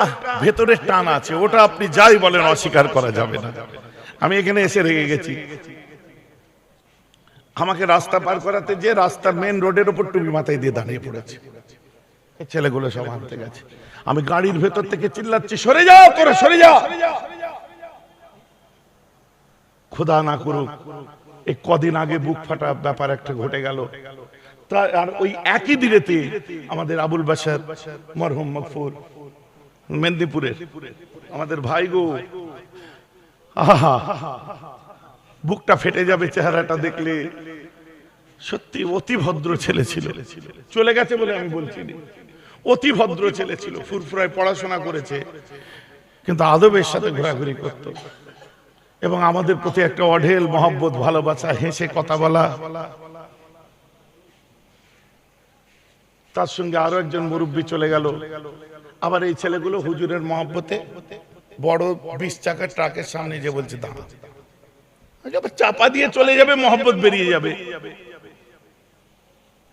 ভেতরের টান আছে, ওটা আপনি যাই বলেন অস্বীকার করা যাবে না। আমি এখানে এসে রেগে গেছি, আমাকে রাস্তা পার করাতে যে রাস্তার মেন রোডের উপর টুপি মাথায় দিয়ে দাঁড়িয়ে পড়েছে, ছেলেগুলো সব আনতে গেছে। আমি গাড়ির ভেতর থেকে চিল্লাচ্ছি, সরে যাও তোরা, সরে যা। খোদা না করুক, এই কদিন আগে বুক ফাটা ব্যাপার একটা ঘটে গেল। আর ওই একই দিনেতে আমাদের আবুল বাশার মরহুম মগফুর মেদিনীপুরের আমাদের ভাই গো, আহা বুকটা ফেটে যাবে চেহারাটা দেখলে। সত্যি অতি ভদ্র ছেলে ছিল, চলে গেছে বলে আমি বলছি, অতি ভদ্র ছেলে ছিল, ফুরফুরায় পড়াশোনা করেছে, কিন্তু আদবের সাথে ঘোরাঘুরি করত এবং আমাদের প্রতি একটা অঢেল মহব্বত, ভালোবাসা, হেসে কথা বলা। তার সঙ্গে আরো একজন মুরব্বী চলে গেল। আবার এই ছেলেগুলো হুজুরের মহব্বতে বড় 20 চাকার ট্রাকের সামনে যে বলছে দাঁড়া, চাপা দিয়ে চলে যাবে, মহব্বত বেরিয়ে যাবে।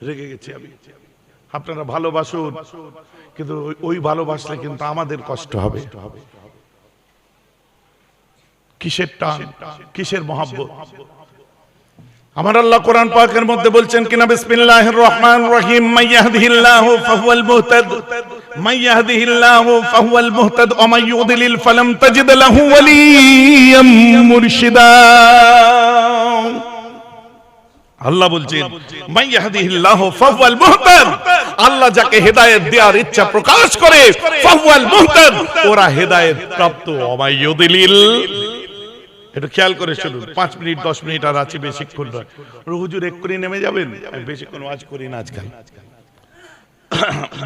রেগে গেছি আমি। আপনারা ভালোবাসুন, কিন্তু ওই ভালোবাসলে কিন্তু আমাদের কষ্ট হবে। কিসের টান, কিসের মহব্বত? আমার আল্লাহ কোরআন পাকের মধ্যে বলছেন কিনা, বিসমিল্লাহির রহমানির রহিম, মাইয়াহদিহিল্লাহু ফাহুয়াল মুহতাদ, মাইয়াহদিহিল্লাহু ফাহুয়াল মুহতাদ ওয়া মান ইউদ্লিল ফালাম তাজিদ লাহু ওয়ালিয়াম মুরশিদা। আল্লাহ বলছেন মান ইয়াহদিহিল্লাহু ফাহুয়াল মুহতাদ, আল্লাহ যাকে হেদায়েত দেওয়ার ইচ্ছা প্রকাশ করে ফাহুয়াল মুহতাদ, ওরা হেদায়েত প্রাপ্ত। ওয়া ইউদিলিল, একটু খেয়াল করে শুনুন, 5 মিনিট 10 মিনিট আর আছে বেশিক্ষণ নয়। হুজুর এক্ষুনি নেমে যাবেন, বেশিক্ষণ ওয়াজ করি না আজকাল,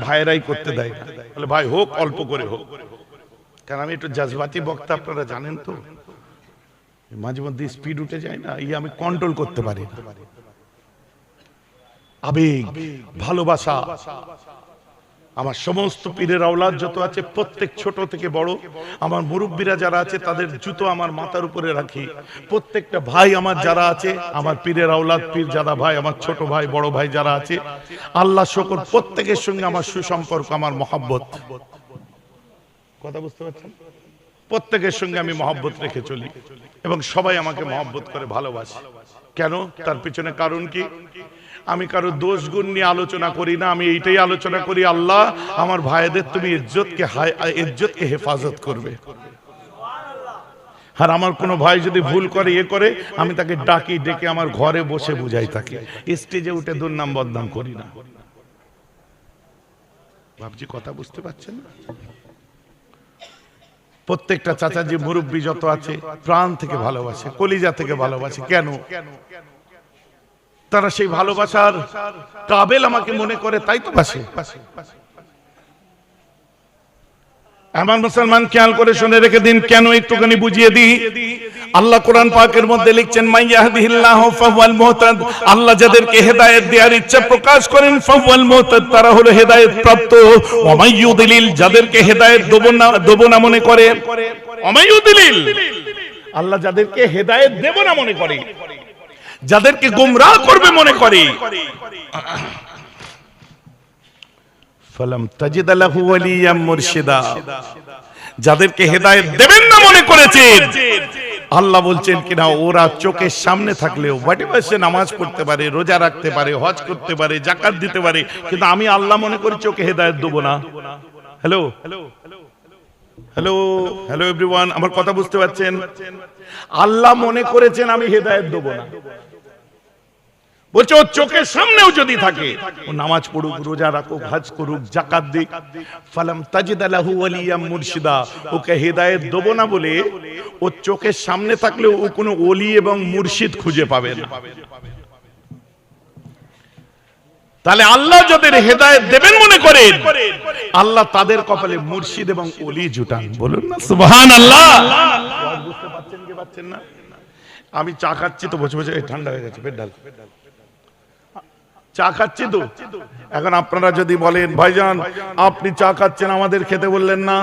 ভাইরাই করতে দেয় না, বলে ভাই হোক অল্প করে হোক, কারণ আমি একটু জাজবাতি বক্তা, আপনারা জানেন তো, মাঝে মধ্যে স্পিড উঠে যায় না, আমি কন্ট্রোল করতে পারি না। আবেগ, ভালোবাসা, আমার সমস্ত পীরের আওলাদ যত আছে প্রত্যেক ছোট থেকে বড়, আমার মুরব্বীরা যারা আছে তাদের জুতো আমার মাথার উপরে রাখি, প্রত্যেকটা ভাই আমার যারা আছে, আমার পীরের আওলাদ, পীর জাদা ভাই, আমার ছোট ভাই বড় ভাই যারা আছে, আল্লাহ শুকর, প্রত্যেকের সঙ্গে আমার সুসম্পর্ক, আমার মহব্বত। কথা বুঝতে পারছেন? প্রত্যেকের সঙ্গে আমি মহব্বত রেখে চলি এবং সবাই আমাকে মহব্বত করে ভালোবাসে। কেন? তার পিছনে কারণ কি? আমি কারো দোষ গুণ নিয়ে আলোচনা করি না, আমি এইটাই আলোচনা করি, আল্লাহ আমার ভাইদের তুমি ইজ্জতকে হেফাজত করবে। আর আমার কোনো ভাই যদি ভুল করে করে, আমি তাকে ডাকি, ডেকে আমার ঘরে বসে বুঝাই, তাকে স্টেজে উঠে দুর্নাম বদনাম করি না। ভাবছি কথা বুঝতে পারছেন না? প্রত্যেকটা চাচাজি মুরব্বী যত আছে প্রাণ থেকে ভালোবাসে, কলিজা থেকে ভালোবাসে। কেন? তারা সেই ভালোবাসার কাবেল আমাকে মনে করে, তাই তো বাসে। আমার মুসলমান খেয়াল করে শুনে রেখে দিন, কেন একটুখানি বুঝিয়ে দিই। আল্লাহ কোরআন পাকের মধ্যে লিখছেন মান ইয়াহদিহিল্লাহু ফাহুয়াল মুহতাদ, আল্লাহ যাদেরকে হেদায়েত দেওয়ার ইচ্ছা প্রকাশ করেন ফাহুয়াল মুহতাদ, তারা হলো হেদায়েত প্রাপ্ত। ওয়া মান ইউদিলিল, যাদেরকে হেদায়েত দেব না মনে করে, ওয়া মান ইউদিলিল, আল্লাহ যাদেরকে হেদায়েত দেব না মনে করে, যাদেরকে গোমরাহ করবে মনে করে, ফালাম তাজিদ লাহু ওয়ালিয়াম মুরশিদা, যাদেরকে হেদায়েত দেবেন না মনে করেছেন, আল্লাহ বলছেন কিনা ওরা চোখের সামনে থাকলেও বাড়ি বসে নামাজ পড়তে পারে, রোজা রাখতে পারে, হজ করতে পারে, যাকাত দিতে পারে, কিন্তু আমি আল্লাহ মনে করি চোখে হেদায়েত দেব না। Hello hello hello hello everyone, আমার কথা বুঝতে পারছেন? আল্লাহ মনে করেছেন আমি হেদায়েত দেব না, বলছে ও চোখের সামনেও যদি থাকে, ও নামাজ পড়ুক, রোজা রাখুক, হজ করুক, যাকাত দিক, ফালাম তাজিদ লাহু ওয়ালিয়াম মুরশিদা, ওকে হেদায়েত দেব না বলে ও চোখের সামনে থাকলেও ও কোনো ওলি এবং মুর্শিদ খুঁজে পাবে না। তাহলে আল্লাহ যাদের হেদায়েত দেবেন মনে করেন, আল্লাহ তাদের কপালে মুর্শিদ এবং ওলি জুটান। বলুন না সুবহানাল্লাহ। বুঝতে পারছেন কি পাচ্ছেন না? আমি চা খাচ্ছি তো বসে বসে, ঠান্ডা হয়ে গেছে, পেট ঢাল, চা খাচ্ছি তো। এখন আপনারা যদি বলেন ভাইজান আপনি চা খাচ্ছেন, আমাদের খেতে বললেন না,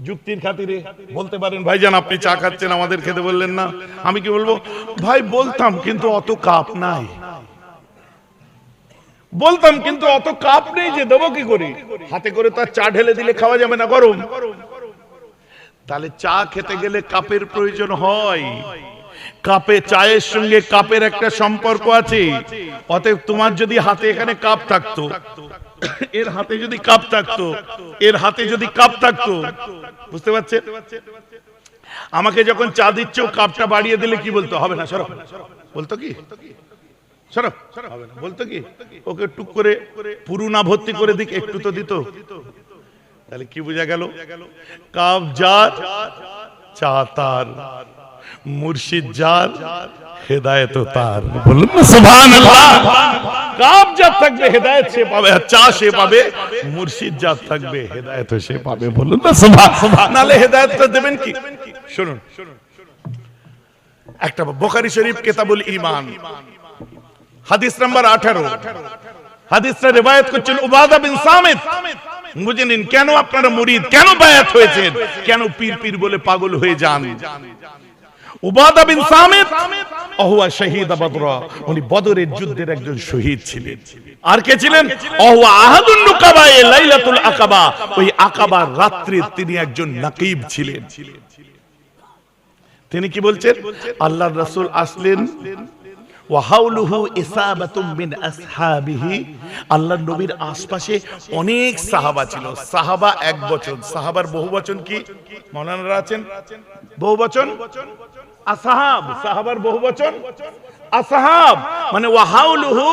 যুক্তির খাতিরে বলতে পারেন ভাইজান আপনি চা খাচ্ছেন, আমাদের খেতে বললেন না। আমি কি বলবো? ভাই বলতাম কিন্তু অত কাপ নাই, বলতাম কিন্তু অত কাপ নেই যে দেবো কি করে, হাতে করে তার চা ঢেলে দিলে খাওয়া যাবে না, গরম। তাহলে চা খেতে গেলে কাপের প্রয়োজন হয়, কাপে, চায়ের সঙ্গে কাপের একটা সম্পর্ক আছে। অতএব তোমার যদি হাতে এখানে কাপ থাকতো, এর হাতে যদি কাপ থাকতো, এর হাতে যদি কাপ থাকতো, বুঝতে পারছেন? আমাকে যখন চা দিচ্ছ কাপটা বাড়িয়ে দিলে কি বলতো? হবে না, সরো, বলতো কি? সরো, হবে না, বলতো কি? ওকে টুক করে পুরো না ভর্তি করে দিক, একটু তো দিত। তাহলে কি বোঝা গেল? কাপ যার, চা তার, মুর্শিদ যার, হেদায়েত তার। বলুন না সুবহানাল্লাহ। কাপ যার থাকবে হেদায়েত সে পাবে, আর চা সে পাবে, মুর্শিদ যার থাকবে হেদায়েত সে পাবে। বলুন না সুবহানাল্লাহ। নালে হেদায়েতটা দেবেন কি? শুনুন, একটা বুখারী শরীফ কিতাবুল ঈমান হাদিস নাম্বার 18, হাদিসটা রিওয়ায়াত করছেন উবাদা বিন সামিত। বুঝে নিন কেন আপনারা মুরিদ, কেন বায়াত হয়েছেন, কেন পীর পীর বলে পাগল হয়ে যান। উবাদা বিন সামিত ওহুয়া শহীদ বদর, উনি বদরের যুদ্ধের একজন শহীদ ছিলেন। আর কে ছিলেন? ওহুয়া আহাদুন নুকাবায়ে লাইলাতুল আকাবা, ওই আকাবার রাত্রে তিনি একজন নাকিব ছিলেন। তিনি কি বলছেন? আল্লাহর রাসূল আসলেন, ওয়া হাওলুহু ইসাবাতুম মিন আসহাবিহি, আল্লাহর নবীর আশপাশে অনেক সাহাবা ছিল। সাহাবা এক বচন, সাহাবার বহু বচন কি মাওলানারা আছেন? বহু বচন আসহাব, সাহাবার বহুবচন আসহাব, মানে ওয়াহাউলুহু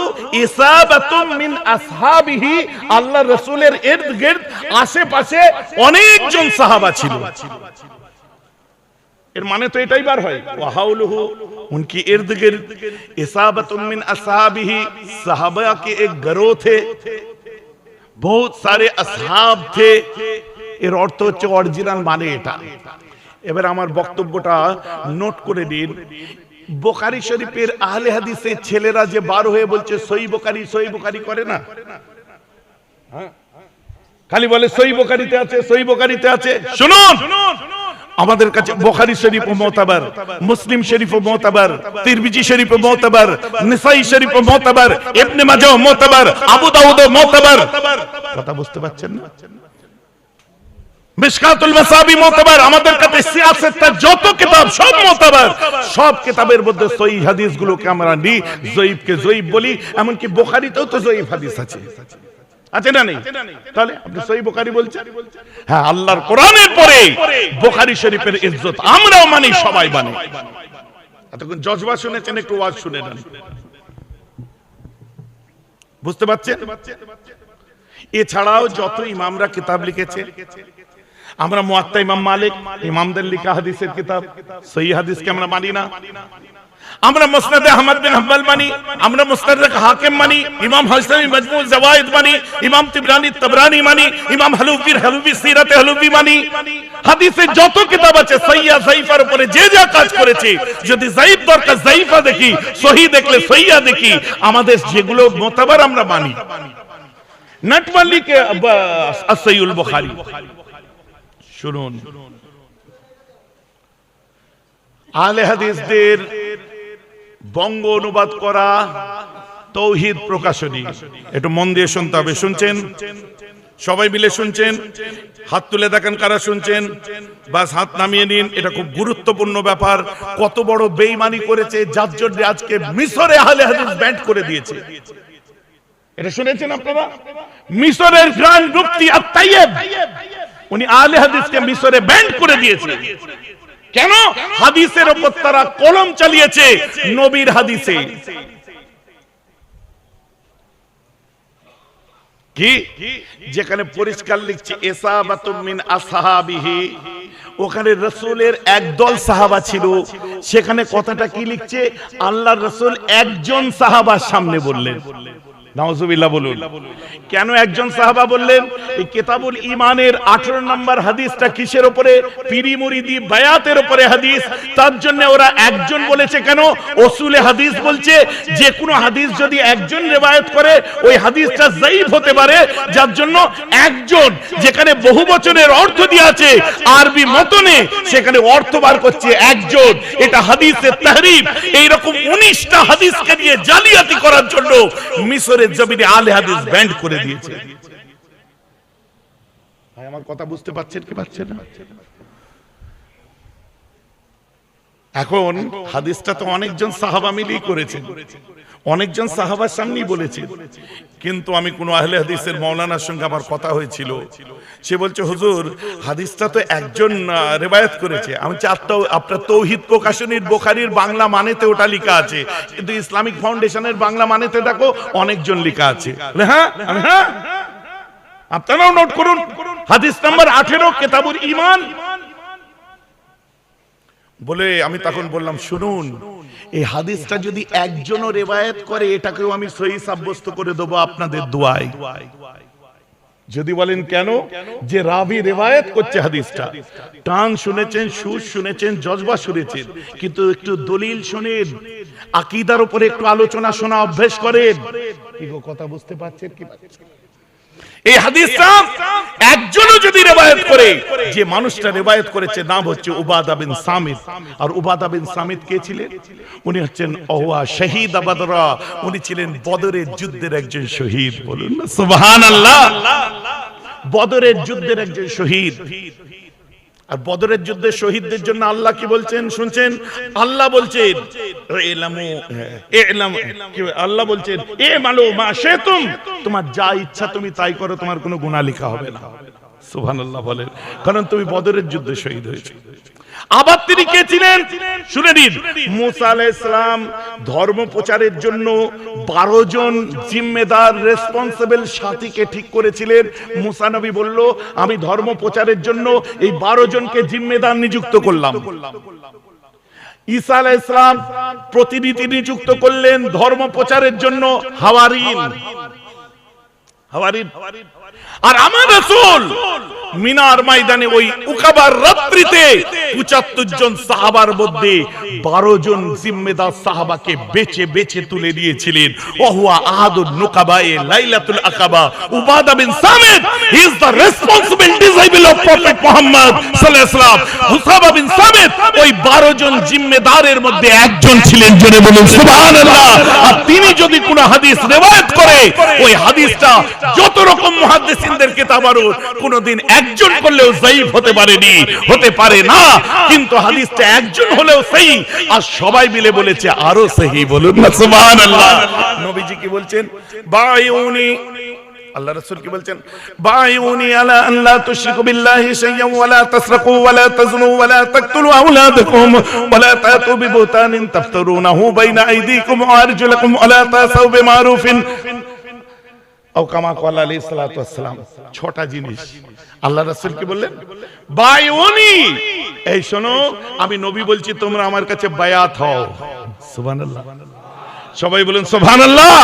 ইসাবাতুম মিন আসহাবিহি, আল্লাহর রাসূলের ইরদ-গিরদ আশেপাশে অনেকজন সাহাবা ছিল। এর মানে তো এটাই বার হয়, ওয়াহাউলুহু উনকি ইরদ-গিরদ ইসাবাতুম মিন আসহাবিহি, সাহাবা के एक गिरोह थे, बहुत सारे আসহাব थे। এর অর্থ হচ্ছে অরিজিনাল মানে এটা। এবার আমার বক্তব্যটা নোট করে নিন। বুখারী শরীফের আহলে হাদিসের ছেলেরা যে বার হয়ে বলছে সহিহ বুখারী করে না, খালি বলে সহিহ বুখারীতে আছে। শুনুন, আমাদের কাছে বুখারী শরীফ মুতাবার, মুসলিম শরীফ মুতাবার, তিরমিজি শরীফ মুতাবার, নিসাই শরীফ মুতাবার, ইবনে মাজাহ মুতাবার, আবু দাউদ মুতাবার। কথা বুঝতে পারছেন না? মিশকাতুল মাসাবি মুতাবার, আমাদের কাছে সিয়াসতের যত কিতাব সব মুতাবার। সব কিতাবের মধ্যে সহিহ হাদিসগুলোকে আমরা নিই, যঈফকে যঈফ বলি। এমনকি বুখারীতেও তো যঈফ হাদিস আছে, আছে না নেই? তাহলে আপনি সহিহ বুখারী বলছেন? হ্যাঁ, আল্লাহর কোরআনের পরে বুখারী শরীফের ইজ্জত আমরাও মানি, সবাই মানি। এতক্ষণ জজবা শুনেছেন, একটু ওয়াজ শুনে নেন, বুঝতে পারছেন? এছাড়াও যত ইমামরা কিতাব লিখেছে, আমরা মুয়াত্তা ইমাম মালিক, ইমামদের লেখা হাদিসের কিতাব, সহিহ হাদিসকে আমরা মানি না। আমরা মুসনাদে আহমদ বিন হাম্বল মানি, আমরা মুস্তাদরাক হাকিম মানি, ইমাম হাসামি মাজমু জাওয়াইদ মানি, ইমাম তিবরানি তাবরানি মানি, ইমাম হালুবি সিরাতে হালুবি মানি। হাদিসের যত কিতাব আছে সহিহ যায়িফার উপরে যে যা কাজ করেছে, যদি যায়িফ দরকার যায়িফা দেখি, সহিহ দেখলে সহিহ দেখি, আমাদের যেগুলো মুতাবার আমরা মানি। নট ওনলি কে সহিহুল বুখারী। শুনুন, আহলে হাদিসদের বঙ্গ অনুবাদ করা তৌহিদ প্রকাশনী, একটু মন দিয়ে শুনতে হবে। শুনছেন? সবাই মিলে শুনছেন? হাত তুলে দেখেন কারা শুনছেন, বাস হাত নামিয়ে নিন। এটা খুব গুরুত্বপূর্ণ ব্যাপার। কত বড় বেঈমানি করেছে, যার জন্য আজকে মিশরে আহলে হাদিস ব্যান্ড করে দিয়েছে। এটা শুনেছেন আপনারা? মিশরের গ্র্যান্ড মুফতি আত-তাইয়েব, উনি আহলে হাদিসকে মিশরে ব্যান্ড করে দিয়েছে। কেন? হাদিসের উপর তারা কলম চালিয়েছে, নবীর হাদিসে। কি? যেখানে পরিষ্কার লিখছে ইসাবাতুম মিন আসহাবিহি, ওখানে রাসূলের একদল সাহাবা ছিল। সেখানে কথাটা কি লিখছে? আল্লাহর রাসূল একজন সাহাবার সামনে বললেন। নাউজুবিল্লাহ বলুন। কেন একজন সাহাবা বললেন? এই কিতাবুল ঈমানের 18 নম্বর হাদিসটা কিসের উপরে? পীরি মুরিদি বায়াতের উপরে হাদিস। তার জন্য ওরা একজন বলেছে। কেন? উসুলে হাদিস বলছে যে কোনো হাদিস যদি একজন রিওয়ায়াত করে ওই হাদিসটা যায়িফ হতে পারে, যার জন্য একজন, যেখানে বহু বচনের অর্থ দিয়ে আছে আরবি মতনে, সেখানে অর্থ বার করছে একজন। এটা হাদিসের তাহরিফ। এই রকম 19টা হাদিসকে নিয়ে জালিয়াতি করার জন্য মিশরে জমিনে আহলে হাদিস ব্যান্ড করে দিয়েছে। ভাই, আমার কথা বুঝতে পারছেন কি পারছেন না? এখন হাদিসটা তো অনেকজন সাহাবা মিলেই করেছেন, অনেকজন সাহাবার সামনেই বলেছে। কিন্তু আমি কোন আহলে হাদিসের মাওলানার সঙ্গে আমার কথা হয়েছিল, সে বলছে হুজুর হাদিসটা তো একজন রিওয়ায়াত করেছে। আমি চাচ্ছি আপনার তৌহিদ প্রকাশনীর বুখারীর বাংলা মানেতে ওটা লেখা আছে, কিন্তু ইসলামিক ফাউন্ডেশনের বাংলা মানেতে দেখো অনেকজন লেখা আছে। হ্যাঁ, হ্যাঁ, আপনারাও নোট করুন। হাদিস নাম্বার 18 কিতাবুল ঈমান। বলে আমি তখন বললাম, শুনুন, এই হাদিসটা যদি একজনও রিওয়ায়াত করে এটাকেও আমি সহিহ সাব্যস্ত করে দেব আপনাদের দোয়ায়। যদি বলেন কেন? যে রাবি রিওয়ায়াত করছে হাদিসটা, টান শুনেছেন, সুর শুনেছেন, জজবা শুনেছেন, কিন্তু একটু দলিল শুনেন, আকীদার উপরে একটু আলোচনা শোনা অভ্যাস করেন। কি গো, কথা বুঝতে পারছেন কি? এই হাদিসটা একজনও যদি রিওয়ায়াত করে, যে মানুষটা রিওয়ায়াত করেছে নাম হচ্ছে উবাদা বিন সামিত। আর উবাদা বিন সামিত কে ছিলেন? উনি হচ্ছেন ওয়া শহীদ বদরা, উনি ছিলেন বদরের যুদ্ধের একজন শহীদ। বলুন না সুবহানাল্লাহ। বদরের যুদ্ধের একজন শহীদ। আর বদরের যুদ্ধে শহীদদের জন্য আল্লাহ কি বলছেন শুনছেন? আল্লাহ বলছেন আল্লাহ বলছেন এ মালো মা শেতুম, তোমার যা ইচ্ছা তুমি তাই করো, তোমার কোনো গুনাহ লেখা হবে না। সুবহানাল্লাহ বলেন, কারণ তুমি বদরের যুদ্ধে শহীদ হয়েছো। আবার তিনি কে ছিলেন শুনে নিন। মুসা আলাইহিস সালাম ধর্ম প্রচারের জন্য 12 জন জিম্মেদার রেসপন্সিবল সাথীকে ঠিক করেছিলেন। মুসা নবী বলল, আমি ধর্ম প্রচারের জন্য এই 12 জনকে জিম্মেদার নিযুক্ত করলাম। ঈসা আলাইহিস সালাম প্রতিনিধি নিযুক্ত করলেন ধর্ম প্রচারের জন্য হাওয়ারিন। আর আমার রাসূল মিনার ময়দানে ওই উকাবার রাত্রিতে 75 জন সাহাবার মধ্যে 12 জন জিম্মেদার সাহাবাকে বেছে বেছে তুলে দিয়েছিলেন। ওহুয়া আহাদুন নুকাবায়ে লাইলাতুল আকাবা Ubada bin Samit, he is the responsible disciple of Prophet Muhammad সাল্লাল্লাহু আলাইহি ওয়াসাল্লাম। হুসাবা বিন সামিত ওই 12 জন জিম্মেদারের মধ্যে একজন ছিলেন, জোরে বলুন সুবহানাল্লাহ। আর তিনি যদি কোনো হাদিস রিওয়ায়াত করে, ওই হাদিসটা যত রকম মুহাদ্দিসিনদের কিতাবারও কোনদিন একজন করলেও যায়ীফ হতে পারেনি, হতে পারে না, কিন্তু হাদিসটা একজন হলেও সহি আর সবাই মিলে বলেছে আরো সহি। বলুন না সুবহানাল্লাহ। নবীজি কি বলছেন? বায়ুনি, আল্লাহ রাসূল কি বলছেন? বায়ুনি আলা আন লা তুশরিকু বিল্লাহি শাইয়্যান ওয়া লা তাসরাকু ওয়া লা তাজনু ওয়া লা তাকতুলু আওলাদাকুম ওয়া লা তাতু বিবুতানিন তাফতারুনাহু বাইনা আইদিকুম ওয়া আরজুলাকুম ওয়া লা তাসাউ বিমারুফিন আও কামা ক্বালা আলাইহিস সালাতু ওয়াস সালাম। 6টা জিনিস আল্লাহ রাসূল কি বললেন? বায়ুনি, এই শোনো, আমি নবী বলছি তোমরা আমার কাছে বায়াত হও। সুবহানাল্লাহ, সবাই বলেন সুবহানাল্লাহ।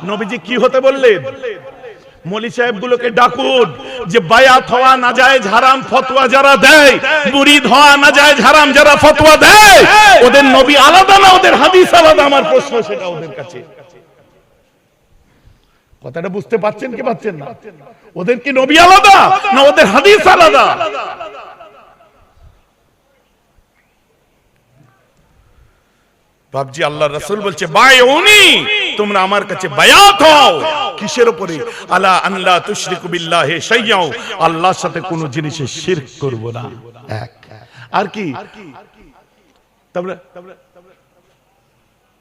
নবীজি কি হতে বললেন? মৌলী সাহেবগুলোকে ডাকুন যে বায়াত হওয়া নাজায়েজ হারাম ফতোয়া যারা দেয়, মুরিদ হওয়া নাজায়েজ হারাম যারা ফতোয়া দেয়, ওদের নবী আলাদা না ওদের হাদিস আলাদা? আমার প্রশ্ন সেটা ওদের কাছে। কথাটা বুঝতে পারছেন কি পাচ্ছেন না? ওদের কি নবী আলাদা না ওদের হাদিস আলাদা? বাবজি, আল্লাহ রাসূল বলছে বায়উনি, তোমরা আমার কাছে বায়াত হও। কিসের উপরে? আলা আন লা তুশরিকু বিল্লাহি শাইয়্যাও, আল্লাহর সাথে কোনো জিনিসে শিরক করব না। এক আর কি? তারপরে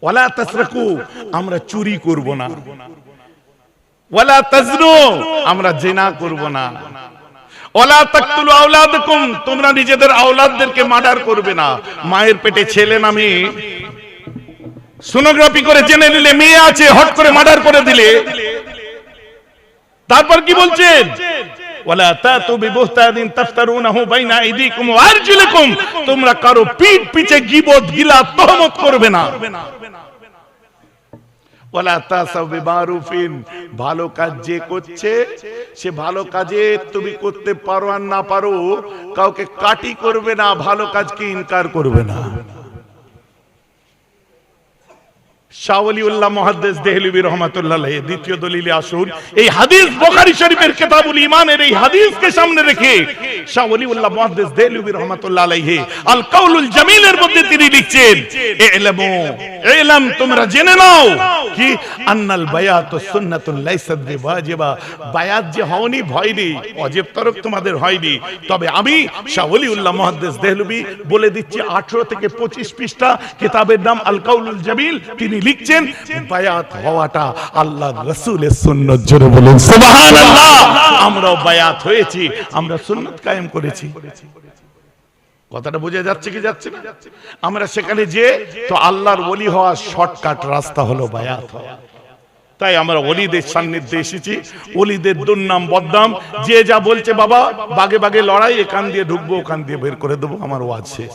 ওয়ালা তাসরাকু, আমরা চুরি করব না। ওয়ালা তাজনু, আমরা জিনা করব না। ওয়ালা তাকতুলু আওলাদাকুম, তোমরা নিজেদের আওলাদদেরকে মার্ডার করবে না। মায়ের পেটে ছেলে না মেয়ে, সোনোগ্রাফি করে জেনে নিলে মেয়ে আছে, হট করে মার্ডার করে দিলে। তারপর কি বলছেন? ওয়ালা তাতু বিবুহতানিন তাফতারুনাহু বাইনা আইদিকুম ওয়া আরজুলিকুম, তোমরা কারো পিঠ পিছে গীবত গিলাত তহমত করবে না। ওয়ালা তাসাউ বিমারুফিন, ভালো কাজ যে করছে সে ভালো কাজে তুমি করতে পারো আর না পারো, কাউকে কাটি করবে না, ভালো কাজকে ইনকার করবে না। শাহ ওলিউল্লাহ মুহাদ্দিস দেহলভী রাহমাতুল্লাহ আলাইহি দ্বিতীয় দলিলে আসুন। এই হাদিস বুখারী শরীফের কিতাবুল ঈমানের এই হাদিসকে সামনে রেখে শাহ ওলিউল্লাহ মুহাদ্দিস দেহলভী রাহমাতুল্লাহ আলাইহি আল কাউলুল জামিলের মধ্যে তিনি লিখছেন, ইলমু, ইলম, তোমরা জেনে নাও কি আন্নাল বায়াতু সুন্নাতুন লাইসাত বিওয়াজিবা, বায়াত যে হওনি ভয় নেই, ওয়াজিব তরক তোমাদের হয়নি। তবে আমি শাহ ওলিউল্লাহ মুহাদ্দিস দেহলভী বলে দিচ্ছি 18 থেকে 25 পৃষ্ঠা, কিতাবের নাম আল কাউলুল জামিল। তিনি লিখছেন বায়াত হওয়াটা আল্লাহর রাসূলের সুন্নাত। জোরে বলুন সুবহানাল্লাহ। আমরাও বায়াত হয়েছি, আমরা সুন্নাত কায়েম করেছি। কথাটা বোঝা যাচ্ছে কি যাচ্ছে না? আমরা সেখানে যে তো আল্লাহর ওলি হওয়ার শর্টকাট রাস্তা হলো বায়াত হওয়া। তাই আমরা ওলিদের সান্নিধ্যে এসেছি। ওলিদের দুর্নাম বদনাম, যে যা বলছে বাবা বাগে বাগে লড়াই, এখান দিয়ে ঢুকবো ওখান দিয়ে বের করে দেবো, আমার ওয়াজ শেষ।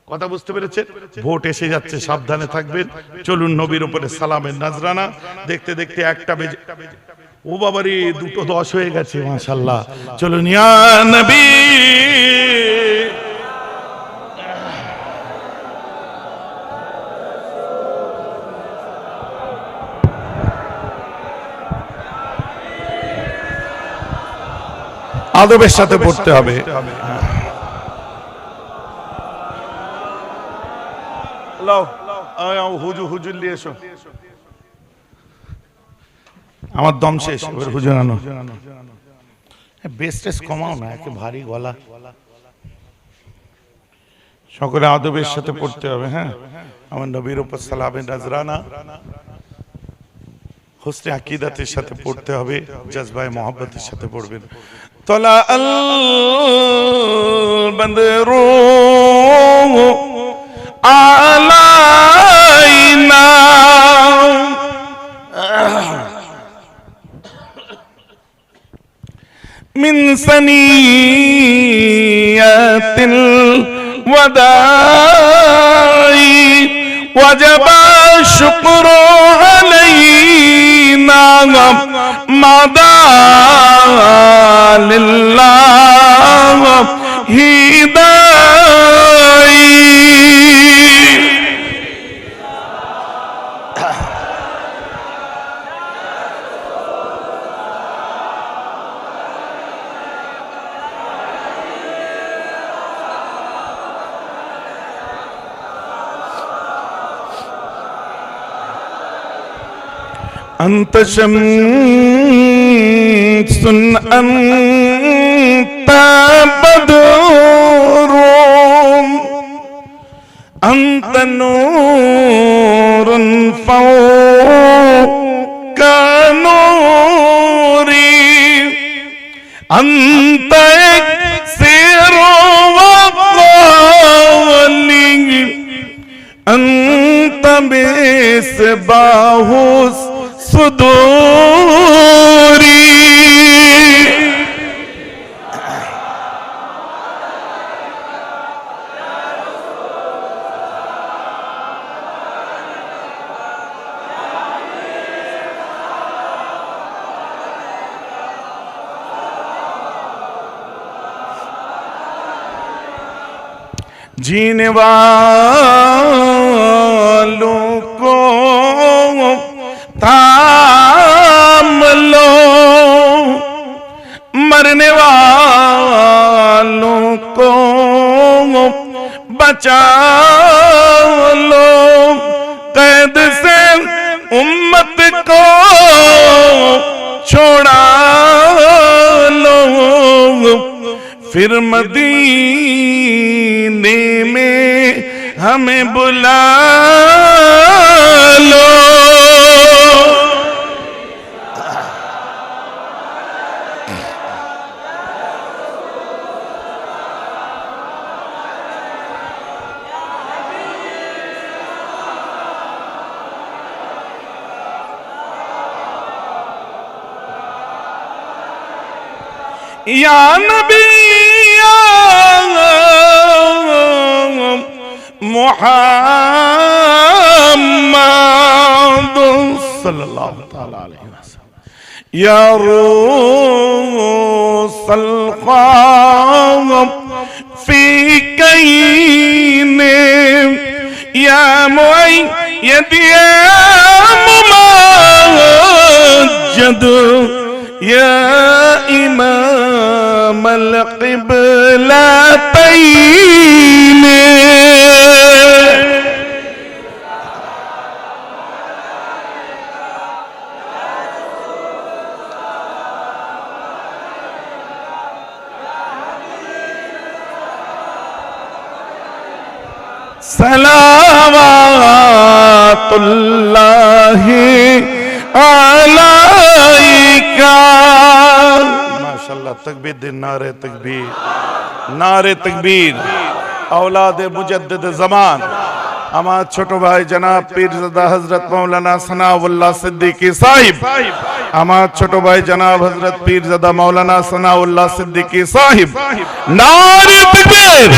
কথা বুঝতে পেরেছেন? ভোট এসে যাচ্ছে, সাবধানে থাকবেন। চলুন নবীর উপরে সালামের নাজরানা। দেখতে দেখতে 1টা বেজে, ও বাবারে 2:10 হয়ে গেছে, মাশাআল্লাহ। চলুন ইয়া নবী, আদবের সাথে পড়তে হবে। হুজুর নিয়ে এসো, আমার দম শেষ। হুজুর আনো, বেশ টেস কমাও না, একে ভারী গলা। সকলে আদবের সাথে পড়তে হবে। হ্যাঁ, আমার নবীর উপর সালামের নাজরানা হুসনে আকীদাতের সাথে পড়তে হবে, জজবায়ে মোহাব্বতের সাথে পড়বেন। तला अल बदरू आलाइना मिन सनियतिल वदाई वजबा शुक्रो अलैना मदा लिल्लाह हिदाई। अंत शम्सुन अंत बदरुन अंत नूरुन फौका नूरी अंत इक्सिरु वक़ाली अंत मिस्बाहुस सुदूरी। जीने वालों को थाम लो, मरने वालों को बचा लो, कैद से उम्मत को छोड़ा लो, फिर मदीने में हमें बुला लो। या नबी या मुहम्मद सल्लल्लाहु तआला अलैहि वसल्लम, या रूसल क़ाम फी कईने, या मुअय्यद या मुमज्जद, या इमाम अल-क़िबलतैन। सलावतुल्लाहि अलैका। माशाअल्लाह, तकबीर दे, नारे तकबीर, नारे तकबीर। औलाद मुजद्दिद ज़मान हमार छोटो भाई जनाब पीरज़ादा हजरत मौलाना सनाउल्लाह सिद्दीकी साहिब, हमार छोटो भाई जनाब हजरत पीरज़ादा मौलाना सनाउल्लाह सिद्दीकी साहिब, नारे तकबीर।